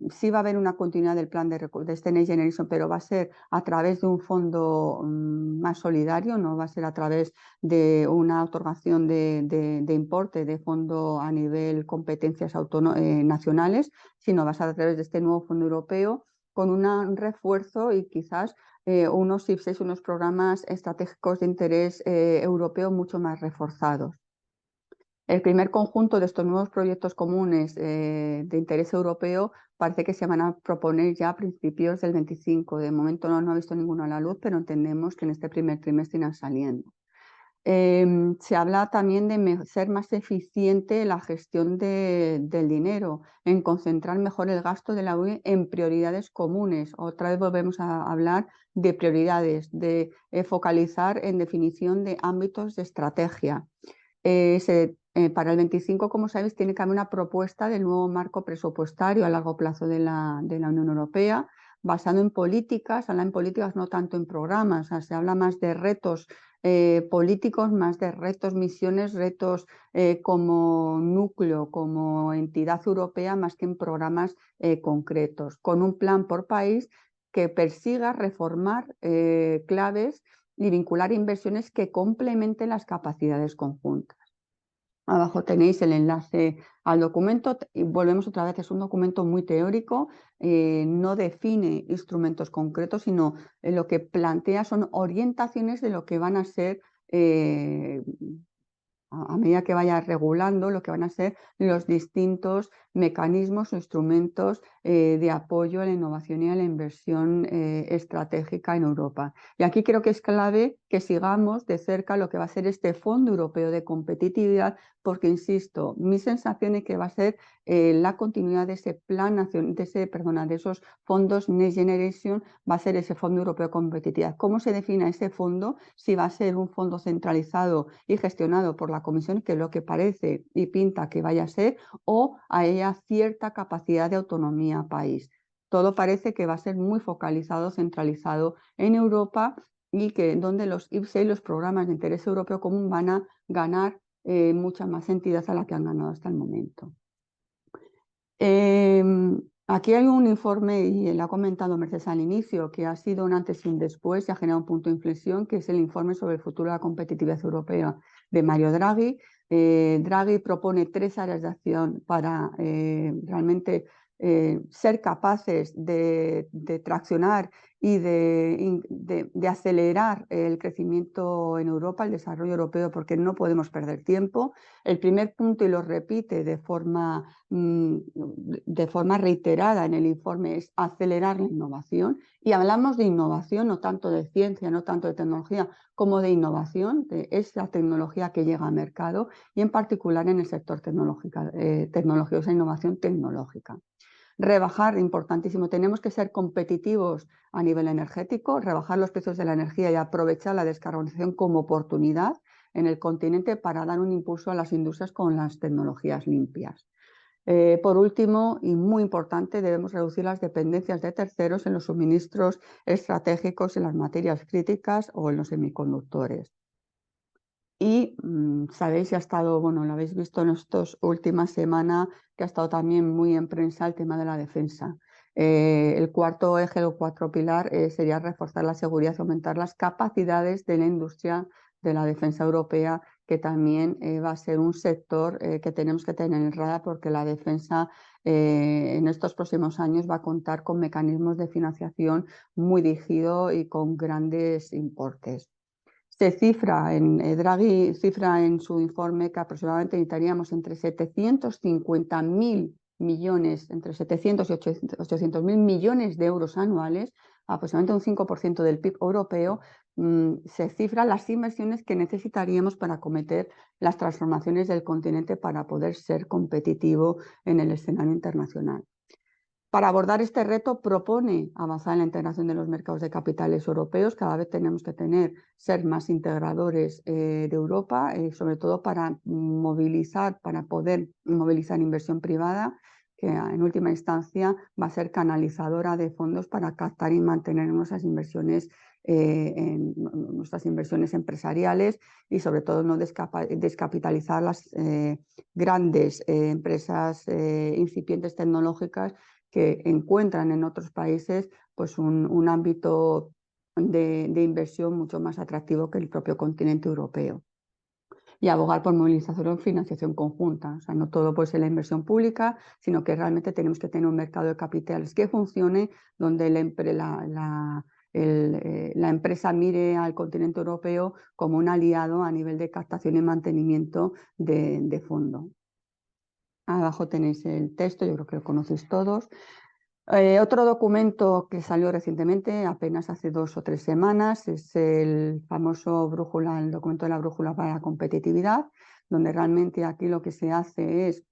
B: sí va a haber una continuidad del plan de este Next Generation, pero va a ser a través de un fondo más solidario, no va a ser a través de una otorgación de importe de fondo a nivel competencias nacionales, sino va a ser a través de este nuevo fondo europeo con un refuerzo y quizás unos IPSES, unos programas estratégicos de interés europeo mucho más reforzados. El primer conjunto de estos nuevos proyectos comunes de interés europeo parece que se van a proponer ya a principios del 25. De momento no ha visto ninguno a la luz, pero entendemos que en este primer trimestre irán saliendo. Se habla también de ser más eficiente la gestión del dinero, en concentrar mejor el gasto de la UE en prioridades comunes. Otra vez volvemos a hablar de prioridades, de focalizar en definición de ámbitos de estrategia. Para el 25, como sabéis, tiene que haber una propuesta del nuevo marco presupuestario a largo plazo de la Unión Europea, basado en políticas, habla en políticas, no tanto en programas, o sea, se habla más de retos políticos, más de retos, misiones, retos como núcleo, como entidad europea, más que en programas concretos, con un plan por país que persiga reformar claves y vincular inversiones que complementen las capacidades conjuntas. Abajo tenéis el enlace al documento y volvemos otra vez, es un documento muy teórico, no define instrumentos concretos, sino lo que plantea son orientaciones de lo que van a ser a medida que vaya regulando lo que van a ser los distintos mecanismos o instrumentos de apoyo a la innovación y a la inversión estratégica en Europa. Y aquí creo que es clave que sigamos de cerca lo que va a ser este Fondo Europeo de Competitividad, porque, insisto, mi sensación es que va a ser la continuidad de ese plan de esos fondos Next Generation, va a ser ese Fondo Europeo de Competitividad. ¿Cómo se define ese fondo? Si va a ser un fondo centralizado y gestionado por la Comisión, que es lo que parece y pinta que vaya a ser, o a ella cierta capacidad de autonomía país. Todo parece que va a ser muy focalizado, centralizado en Europa y que donde los IPSE y los programas de interés europeo común van a ganar mucha más entidad a la que han ganado hasta el momento. Aquí hay un informe, y lo ha comentado Mercedes al inicio, que ha sido un antes y un después y ha generado un punto de inflexión, que es el informe sobre el futuro de la competitividad europea de Mario Draghi. Draghi propone 3 áreas de acción para realmente ser capaces de traccionar y de acelerar el crecimiento en Europa, el desarrollo europeo, porque no podemos perder tiempo. El primer punto, y lo repite de forma reiterada en el informe, es acelerar la innovación. Y hablamos de innovación, no tanto de ciencia, no tanto de tecnología, como de innovación, de esa tecnología que llega al mercado y en particular en el sector tecnológico, esa innovación tecnológica. Rebajar, importantísimo, tenemos que ser competitivos a nivel energético, rebajar los precios de la energía y aprovechar la descarbonización como oportunidad en el continente para dar un impulso a las industrias con las tecnologías limpias. Por último, y muy importante, debemos reducir las dependencias de terceros en los suministros estratégicos, en las materias críticas o en los semiconductores. Y sabéis, ha estado, bueno, lo habéis visto en estas últimas semanas, que ha estado también muy en prensa el tema de la defensa. El cuarto eje, el cuarto pilar, sería reforzar la seguridad y aumentar las capacidades de la industria de la defensa europea, que también va a ser un sector que tenemos que tener en el radar, porque la defensa en estos próximos años va a contar con mecanismos de financiación muy dirigidos y con grandes importes. Se cifra, Draghi cifra en su informe que aproximadamente necesitaríamos entre 750.000 millones, entre 700 y 800.000 millones de euros anuales, aproximadamente un 5% del PIB europeo. Se cifran las inversiones que necesitaríamos para acometer las transformaciones del continente para poder ser competitivo en el escenario internacional. Para abordar este reto, propone avanzar en la integración de los mercados de capitales europeos. Cada vez tenemos que ser más integradores de Europa, sobre todo para poder movilizar inversión privada, que en última instancia va a ser canalizadora de fondos para captar y mantener nuestras inversiones empresariales, y sobre todo no descapitalizar las grandes empresas incipientes tecnológicas que encuentran en otros países pues un ámbito de inversión mucho más atractivo que el propio continente europeo. Y abogar por movilización y financiación conjunta. O sea, no todo puede ser la inversión pública, sino que realmente tenemos que tener un mercado de capitales que funcione, donde la empresa mire al continente europeo como un aliado a nivel de captación y mantenimiento de fondo. Abajo tenéis el texto, yo creo que lo conocéis todos. Otro documento que salió recientemente, apenas hace 2 o 3 semanas, es el famoso brújula, el documento de la brújula para la competitividad, donde realmente aquí lo que se hace es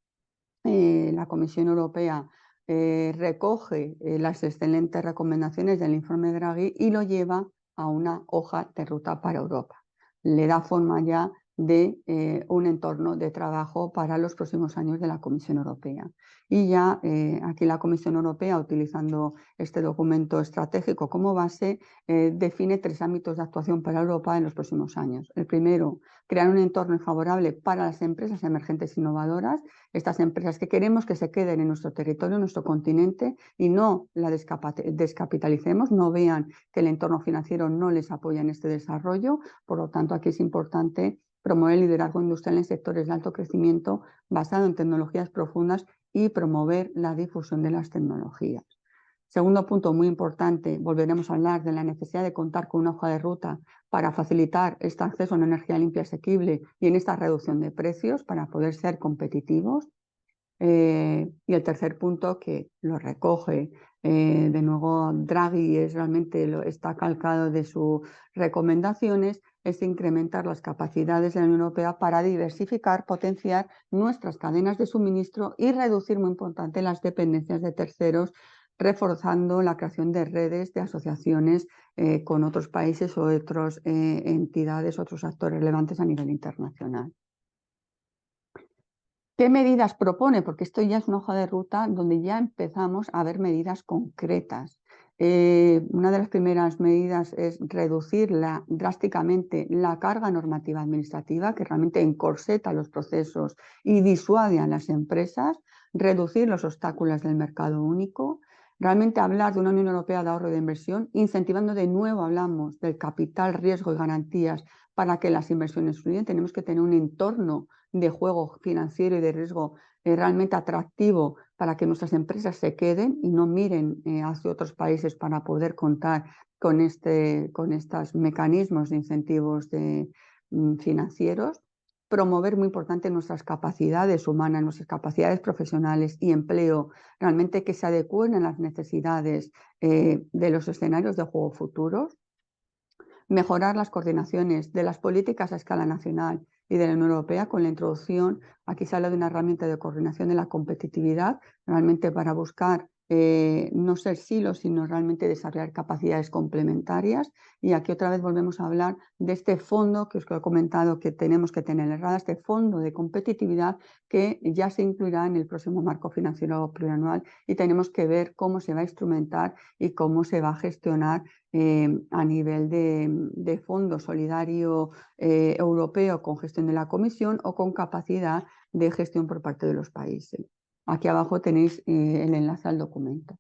B: la Comisión Europea recoge las excelentes recomendaciones del informe Draghi y lo lleva a una hoja de ruta para Europa. Le da forma ya de un entorno de trabajo para los próximos años de la Comisión Europea. Y ya aquí la Comisión Europea, utilizando este documento estratégico como base, define 3 ámbitos de actuación para Europa en los próximos años. El primero, crear un entorno favorable para las empresas emergentes innovadoras, estas empresas que queremos que se queden en nuestro territorio, en nuestro continente, y no la descapitalicemos, no vean que el entorno financiero no les apoya en este desarrollo. Por lo tanto, aquí es importante promover el liderazgo industrial en sectores de alto crecimiento basado en tecnologías profundas y promover la difusión de las tecnologías. Segundo punto muy importante, volveremos a hablar de la necesidad de contar con una hoja de ruta para facilitar este acceso a una energía limpia y asequible y en esta reducción de precios para poder ser competitivos. Y el tercer punto, que lo recoge de nuevo Draghi, está calcado de sus recomendaciones, es incrementar las capacidades de la Unión Europea para diversificar, potenciar nuestras cadenas de suministro y reducir, muy importante, las dependencias de terceros, reforzando la creación de redes, de asociaciones con otros países o otras entidades, otros actores relevantes a nivel internacional. ¿Qué medidas propone? Porque esto ya es una hoja de ruta donde ya empezamos a ver medidas concretas. Una de las primeras medidas es reducir drásticamente la carga normativa administrativa, que realmente encorseta los procesos y disuade a las empresas, reducir los obstáculos del mercado único, realmente hablar de una Unión Europea de ahorro y de inversión, incentivando de nuevo, hablamos del capital, riesgo y garantías para que las inversiones fluyan. Tenemos que tener un entorno de juego financiero y de riesgo realmente atractivo para que nuestras empresas se queden y no miren hacia otros países para poder contar con estos mecanismos de incentivos financieros. Promover, muy importante, nuestras capacidades humanas, nuestras capacidades profesionales y empleo, realmente que se adecúen a las necesidades de los escenarios de juego futuros. Mejorar las coordinaciones de las políticas a escala nacional y de la Unión Europea con la introducción, aquí se habla de una herramienta de coordinación de la competitividad, realmente para buscar no ser silos, sino realmente desarrollar capacidades complementarias. Y aquí otra vez volvemos a hablar de este fondo que os he comentado que tenemos que tener en este fondo de competitividad que ya se incluirá en el próximo marco financiero plurianual y tenemos que ver cómo se va a instrumentar y cómo se va a gestionar a nivel de fondo solidario europeo con gestión de la Comisión o con capacidad de gestión por parte de los países. Aquí abajo tenéis el enlace al documento.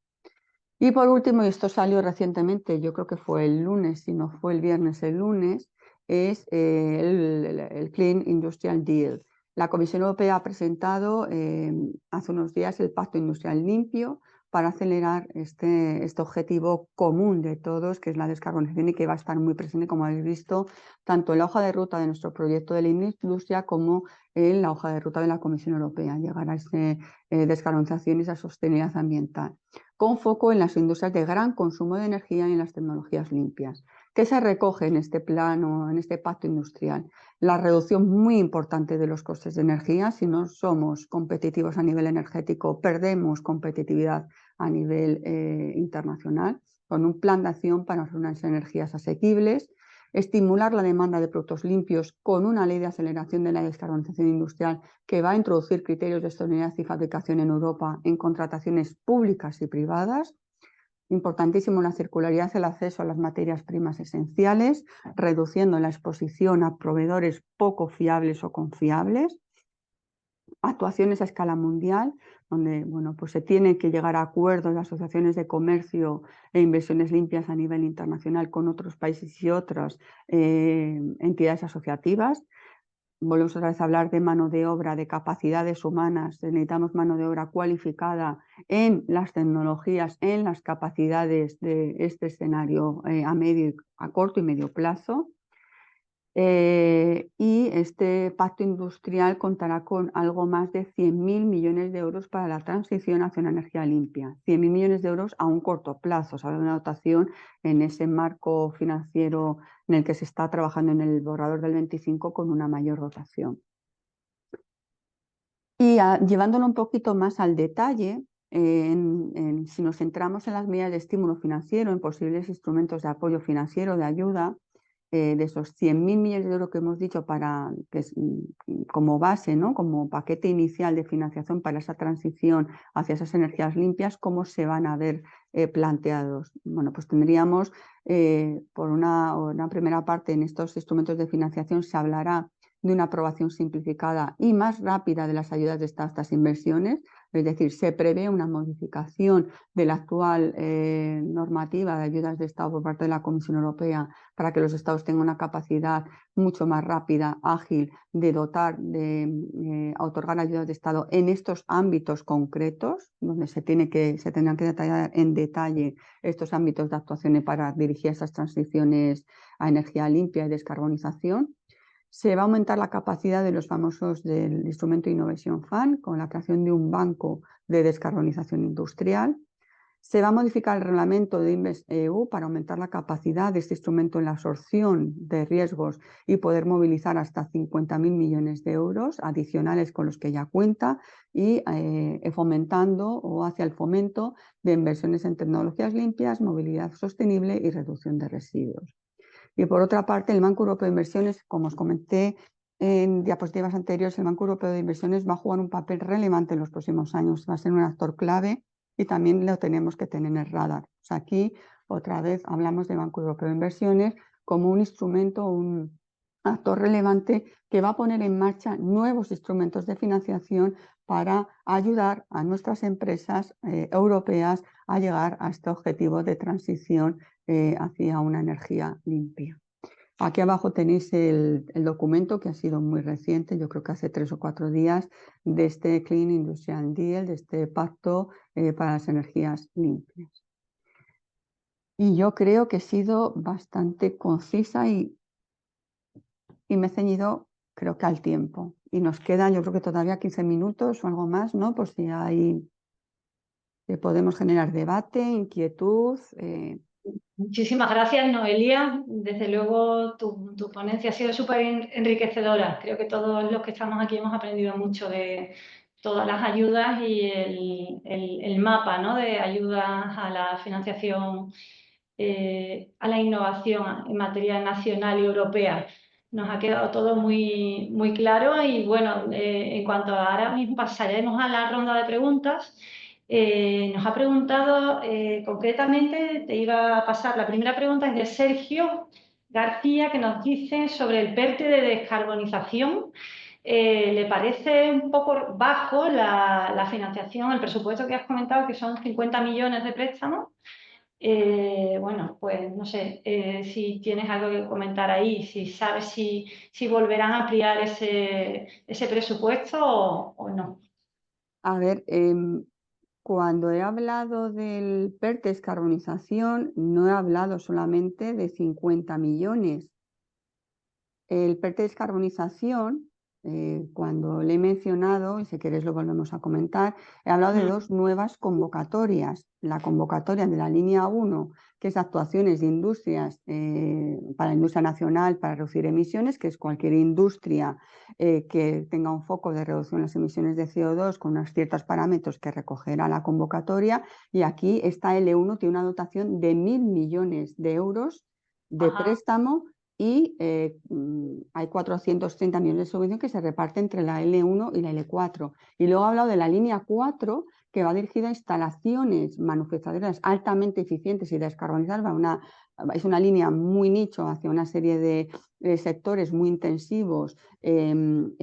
B: Y por último, y esto salió recientemente, yo creo que fue el lunes, si no fue el viernes, el lunes, es el Clean Industrial Deal. La Comisión Europea ha presentado hace unos días el Pacto Industrial Limpio para acelerar este objetivo común de todos, que es la descarbonización y que va a estar muy presente, como habéis visto, tanto en la hoja de ruta de nuestro proyecto de la industria como en la hoja de ruta de la Comisión Europea, llegar a esa descarbonización y esa sostenibilidad ambiental, con foco en las industrias de gran consumo de energía y en las tecnologías limpias. ¿Qué se recoge en este plano, en este pacto industrial? La reducción muy importante de los costes de energía. Si no somos competitivos a nivel energético, perdemos competitividad a nivel internacional, con un plan de acción para unas energías asequibles. Estimular la demanda de productos limpios con una ley de aceleración de la descarbonización industrial que va a introducir criterios de sostenibilidad y fabricación en Europa en contrataciones públicas y privadas. Importantísimo la circularidad, el acceso a las materias primas esenciales, reduciendo la exposición a proveedores poco fiables o confiables. Actuaciones a escala mundial, donde pues se tiene que llegar a acuerdos de asociaciones de comercio e inversiones limpias a nivel internacional con otros países y otras entidades asociativas. Volvemos otra vez a hablar de mano de obra, de capacidades humanas. Necesitamos mano de obra cualificada en las tecnologías, en las capacidades de este escenario a corto y medio plazo. Y este pacto industrial contará con algo más de 100.000 millones de euros para la transición hacia una energía limpia. 100.000 millones de euros a un corto plazo, se habla de una dotación en ese marco financiero en el que se está trabajando en el borrador del 25 con una mayor dotación. Y llevándolo un poquito más al detalle, si nos centramos en las medidas de estímulo financiero, en posibles instrumentos de apoyo financiero, de ayuda, de esos 100.000 millones de euros que hemos dicho para, que es, como base, ¿no? Como paquete inicial de financiación para esa transición hacia esas energías limpias, ¿cómo se van a ver planteados? Bueno, pues tendríamos, por una primera parte, en estos instrumentos de financiación se hablará de una aprobación simplificada y más rápida de las ayudas de estas inversiones, es decir, se prevé una modificación de la actual normativa de ayudas de Estado por parte de la Comisión Europea para que los Estados tengan una capacidad mucho más rápida, ágil, de dotar, de otorgar ayudas de Estado en estos ámbitos concretos, donde se tendrán que detallar en detalle estos ámbitos de actuaciones para dirigir esas transiciones a energía limpia y descarbonización. Se va a aumentar la capacidad de los famosos del instrumento Innovation Fund con la creación de un banco de descarbonización industrial. Se va a modificar el reglamento de InvestEU para aumentar la capacidad de este instrumento en la absorción de riesgos y poder movilizar hasta 50.000 millones de euros adicionales con los que ya cuenta y fomentando o hacia el fomento de inversiones en tecnologías limpias, movilidad sostenible y reducción de residuos. Y por otra parte, el Banco Europeo de Inversiones, como os comenté en diapositivas anteriores, el Banco Europeo de Inversiones va a jugar un papel relevante en los próximos años, va a ser un actor clave y también lo tenemos que tener en el radar. O sea, aquí otra vez hablamos del Banco Europeo de Inversiones como un instrumento, un actor relevante que va a poner en marcha nuevos instrumentos de financiación para ayudar a nuestras empresas europeas a llegar a este objetivo de transición hacia una energía limpia. Aquí abajo tenéis el documento que ha sido muy reciente, yo creo que hace 3 o 4 días, de este Clean Industrial Deal, de este pacto para las energías limpias. Y yo creo que he sido bastante concisa y me he ceñido, creo que al tiempo. Y nos quedan, yo creo que todavía 15 minutos o algo más, ¿no? Por si hay, podemos generar debate, inquietud.
C: Muchísimas gracias, Noelia. Desde luego, tu ponencia ha sido súper enriquecedora. Creo que todos los que estamos aquí hemos aprendido mucho de todas las ayudas y el mapa, ¿no?, de ayudas a la financiación, a la innovación en materia nacional y europea. Nos ha quedado todo muy, muy claro y bueno, en cuanto a ahora mismo pasaremos a la ronda de preguntas. Nos ha preguntado concretamente, te iba a pasar, la primera pregunta es de Sergio García, que nos dice sobre el PERTE de descarbonización. ¿Le parece un poco bajo la financiación, el presupuesto que has comentado, que son 50 millones de préstamos? Bueno, pues no sé si tienes algo que comentar ahí, si sabes si volverán a ampliar ese presupuesto o no.
B: A ver, cuando he hablado del PERTE descarbonización, no he hablado solamente de 50 millones. El PERTE descarbonización, cuando le he mencionado, y si queréis lo volvemos a comentar, he hablado de 2 nuevas convocatorias. La convocatoria de la línea 1, que es actuaciones de industrias para la industria nacional para reducir emisiones, que es cualquier industria que tenga un foco de reducción de las emisiones de CO2 con unos ciertos parámetros que recogerá la convocatoria. Y aquí esta L1 tiene una dotación de 1.000 millones de euros de préstamo y hay 430 millones de subvención que se reparte entre la L1 y la L4. Y luego he hablado de la línea 4, que va dirigida a instalaciones manufactureras altamente eficientes y descarbonizadas. Es una línea muy nicho hacia una serie de sectores muy intensivos en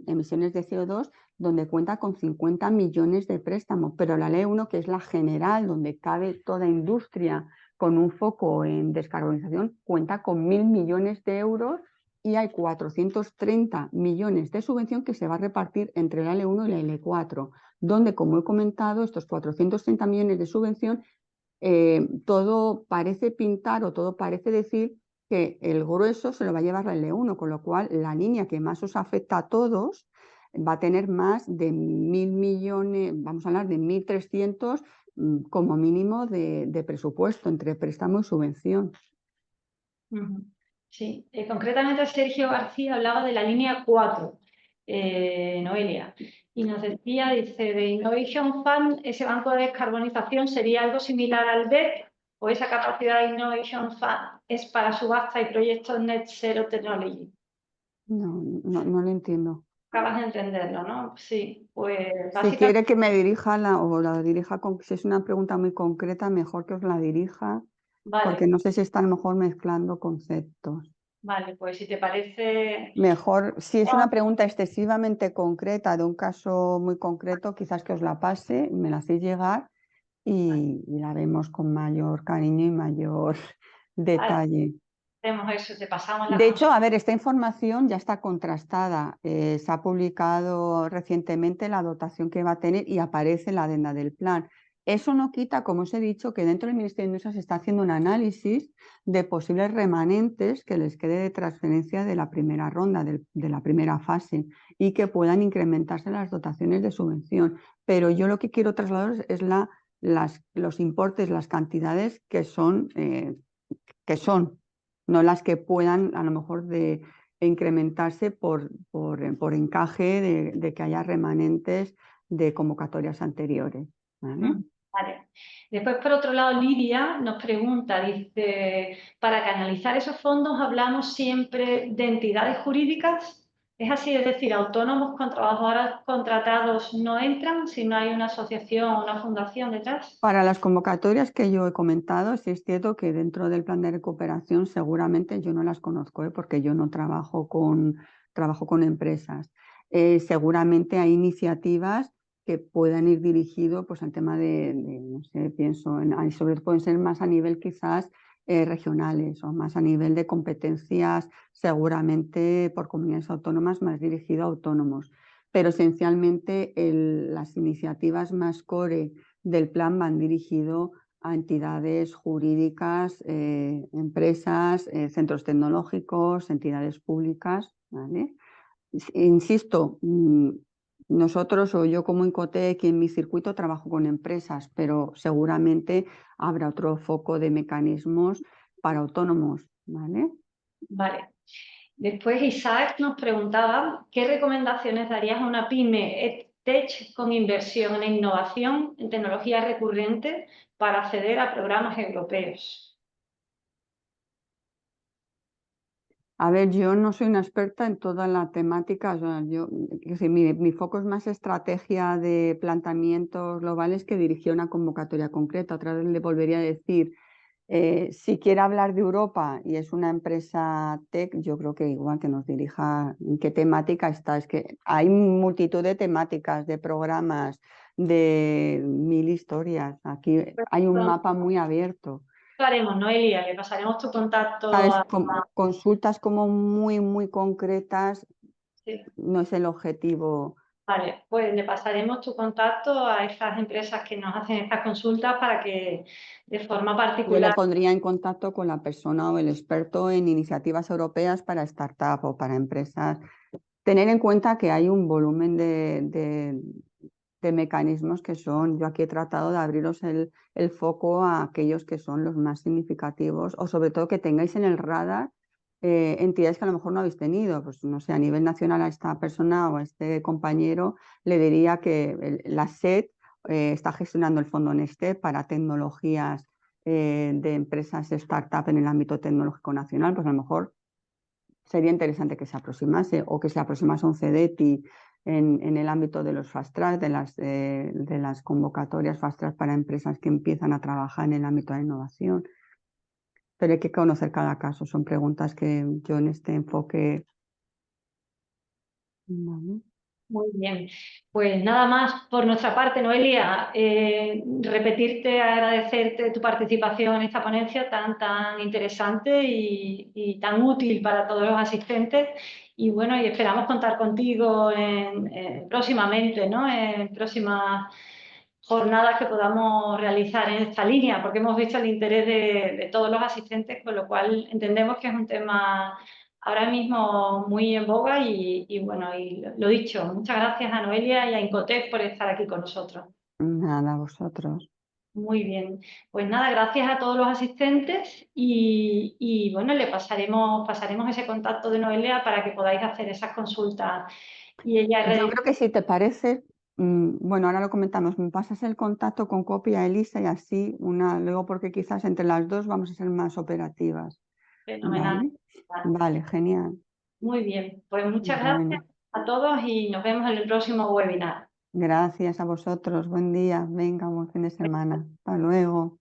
B: emisiones de CO2, donde cuenta con 50 millones de préstamos. Pero la L1, que es la general, donde cabe toda industria con un foco en descarbonización, cuenta con 1.000 millones de euros y hay 430 millones de subvención que se va a repartir entre la L1 y la L4, donde, como he comentado, estos 430 millones de subvención, todo parece pintar o todo parece decir que el grueso se lo va a llevar la L1, con lo cual la línea que más os afecta a todos va a tener más de 1.000 millones, vamos a hablar de 1.300 como mínimo de presupuesto entre préstamo y subvención.
C: Sí, concretamente Sergio García hablaba de la línea 4, Noelia, y nos decía, dice, de Innovation Fund, ese banco de descarbonización sería algo similar al BEP, o esa capacidad de Innovation Fund es para subasta y proyectos Net Zero Technology.
B: No lo entiendo.
C: Acabas de entenderlo, ¿no? Sí, pues
B: Si
C: básicamente...
B: quiere que me dirija o la dirija, si es una pregunta muy concreta, mejor que os la dirija, porque
C: Vale,
B: no sé si está a lo mejor mezclando conceptos.
C: vale, pues si te parece...
B: Mejor, si es una pregunta excesivamente concreta, de un caso muy concreto, quizás que os la pase, me la hacéis llegar y la vemos con mayor cariño y mayor detalle.
C: Hacemos eso, te pasamos la...
B: De hecho, a ver, esta información ya está contrastada. Se ha publicado recientemente la dotación que va a tener y aparece en la adenda del plan. Eso no quita, como os he dicho, que dentro del Ministerio de Industria se está haciendo un análisis de posibles remanentes que les quede de transferencia de la primera ronda, de la primera fase, y que puedan incrementarse las dotaciones de subvención. Pero yo lo que quiero trasladaros es los importes, las cantidades que son, no las que puedan a lo mejor de incrementarse por encaje de que haya remanentes de convocatorias anteriores. ¿Vale?
C: Vale. Después, por otro lado, Lidia nos pregunta, dice, para canalizar esos fondos hablamos siempre de entidades jurídicas. ¿Es así? Es decir, autónomos con trabajadores contratados no entran si no hay una asociación o una fundación detrás.
B: Para las convocatorias que yo he comentado, sí es cierto que dentro del plan de recuperación seguramente yo no las conozco, porque yo no trabajo con empresas. Seguramente hay iniciativas que puedan ir dirigido pues, al tema no sé, pienso, sobre todo pueden ser más a nivel quizás regionales o más a nivel de competencias, seguramente por comunidades autónomas más dirigido a autónomos. Pero esencialmente las iniciativas más core del plan van dirigidos a entidades jurídicas, empresas, centros tecnológicos, entidades públicas. ¿Vale? Insisto, nosotros o yo como Incotec en mi circuito trabajo con empresas, pero seguramente habrá otro foco de mecanismos para autónomos. ¿Vale?
C: Vale. Después Isaac nos preguntaba, ¿qué recomendaciones darías a una pyme EdTech con inversión en innovación en tecnologías recurrentes para acceder a programas europeos?
B: A ver, yo no soy una experta en toda la temática, o sea, mi foco es más estrategia de planteamientos globales que dirigir una convocatoria concreta. Otra vez le volvería a decir, si quiere hablar de Europa y es una empresa tech, yo creo que igual que nos dirija en qué temática está. Es que hay multitud de temáticas, de programas, de 1.000 historias. Aquí hay un mapa muy abierto.
C: Lo haremos, Noelia, le pasaremos tu contacto
B: ¿Sabes?
C: a...
B: Consultas como muy, muy concretas
C: Sí.
B: no es el objetivo.
C: Vale, pues le pasaremos tu contacto a esas empresas que nos hacen estas consultas para que de forma
B: Yo le
C: particular...
B: pondría en contacto con la persona o el experto en iniciativas europeas para startup o para empresas. Tener en cuenta que hay un volumen de mecanismos que son, yo aquí he tratado de abriros el foco a aquellos que son los más significativos o sobre todo que tengáis en el radar entidades que a lo mejor no habéis tenido. Pues no sé, a nivel nacional a esta persona o a este compañero le diría que la SED está gestionando el fondo Neste para tecnologías de empresas startup en el ámbito tecnológico nacional. Pues a lo mejor sería interesante que se aproximase o que se aproximase a un CEDETI en el ámbito de los fast track, de las convocatorias fast track para empresas que empiezan a trabajar en el ámbito de innovación. Pero hay que conocer cada caso, son preguntas que yo en este enfoque... Vale.
C: Muy bien, pues nada más por nuestra parte, Noelia, repetirte, agradecerte tu participación en esta ponencia tan interesante y tan útil para todos los asistentes y bueno, y esperamos contar contigo próximamente, ¿no? En próximas jornadas que podamos realizar en esta línea, porque hemos visto el interés de todos los asistentes, con lo cual entendemos que es un tema ahora mismo muy en boga y bueno, y lo dicho, muchas gracias a Noelia y a Incotec por estar aquí con nosotros.
B: Nada, vosotros.
C: Muy bien, pues nada, gracias a todos los asistentes y bueno, le pasaremos ese contacto de Noelia para que podáis hacer esas consultas y ella
B: Yo creo que si te parece, bueno, ahora lo comentamos, me pasas el contacto con copia a Elisa y así, luego porque quizás entre las dos vamos a ser más operativas.
C: fenomenal.
B: Vale, vale, genial.
C: Muy bien, pues muchas gracias
B: Bueno,
C: a todos y nos vemos en el próximo webinar.
B: gracias a vosotros, buen día, venga, buen fin de semana. Hasta luego.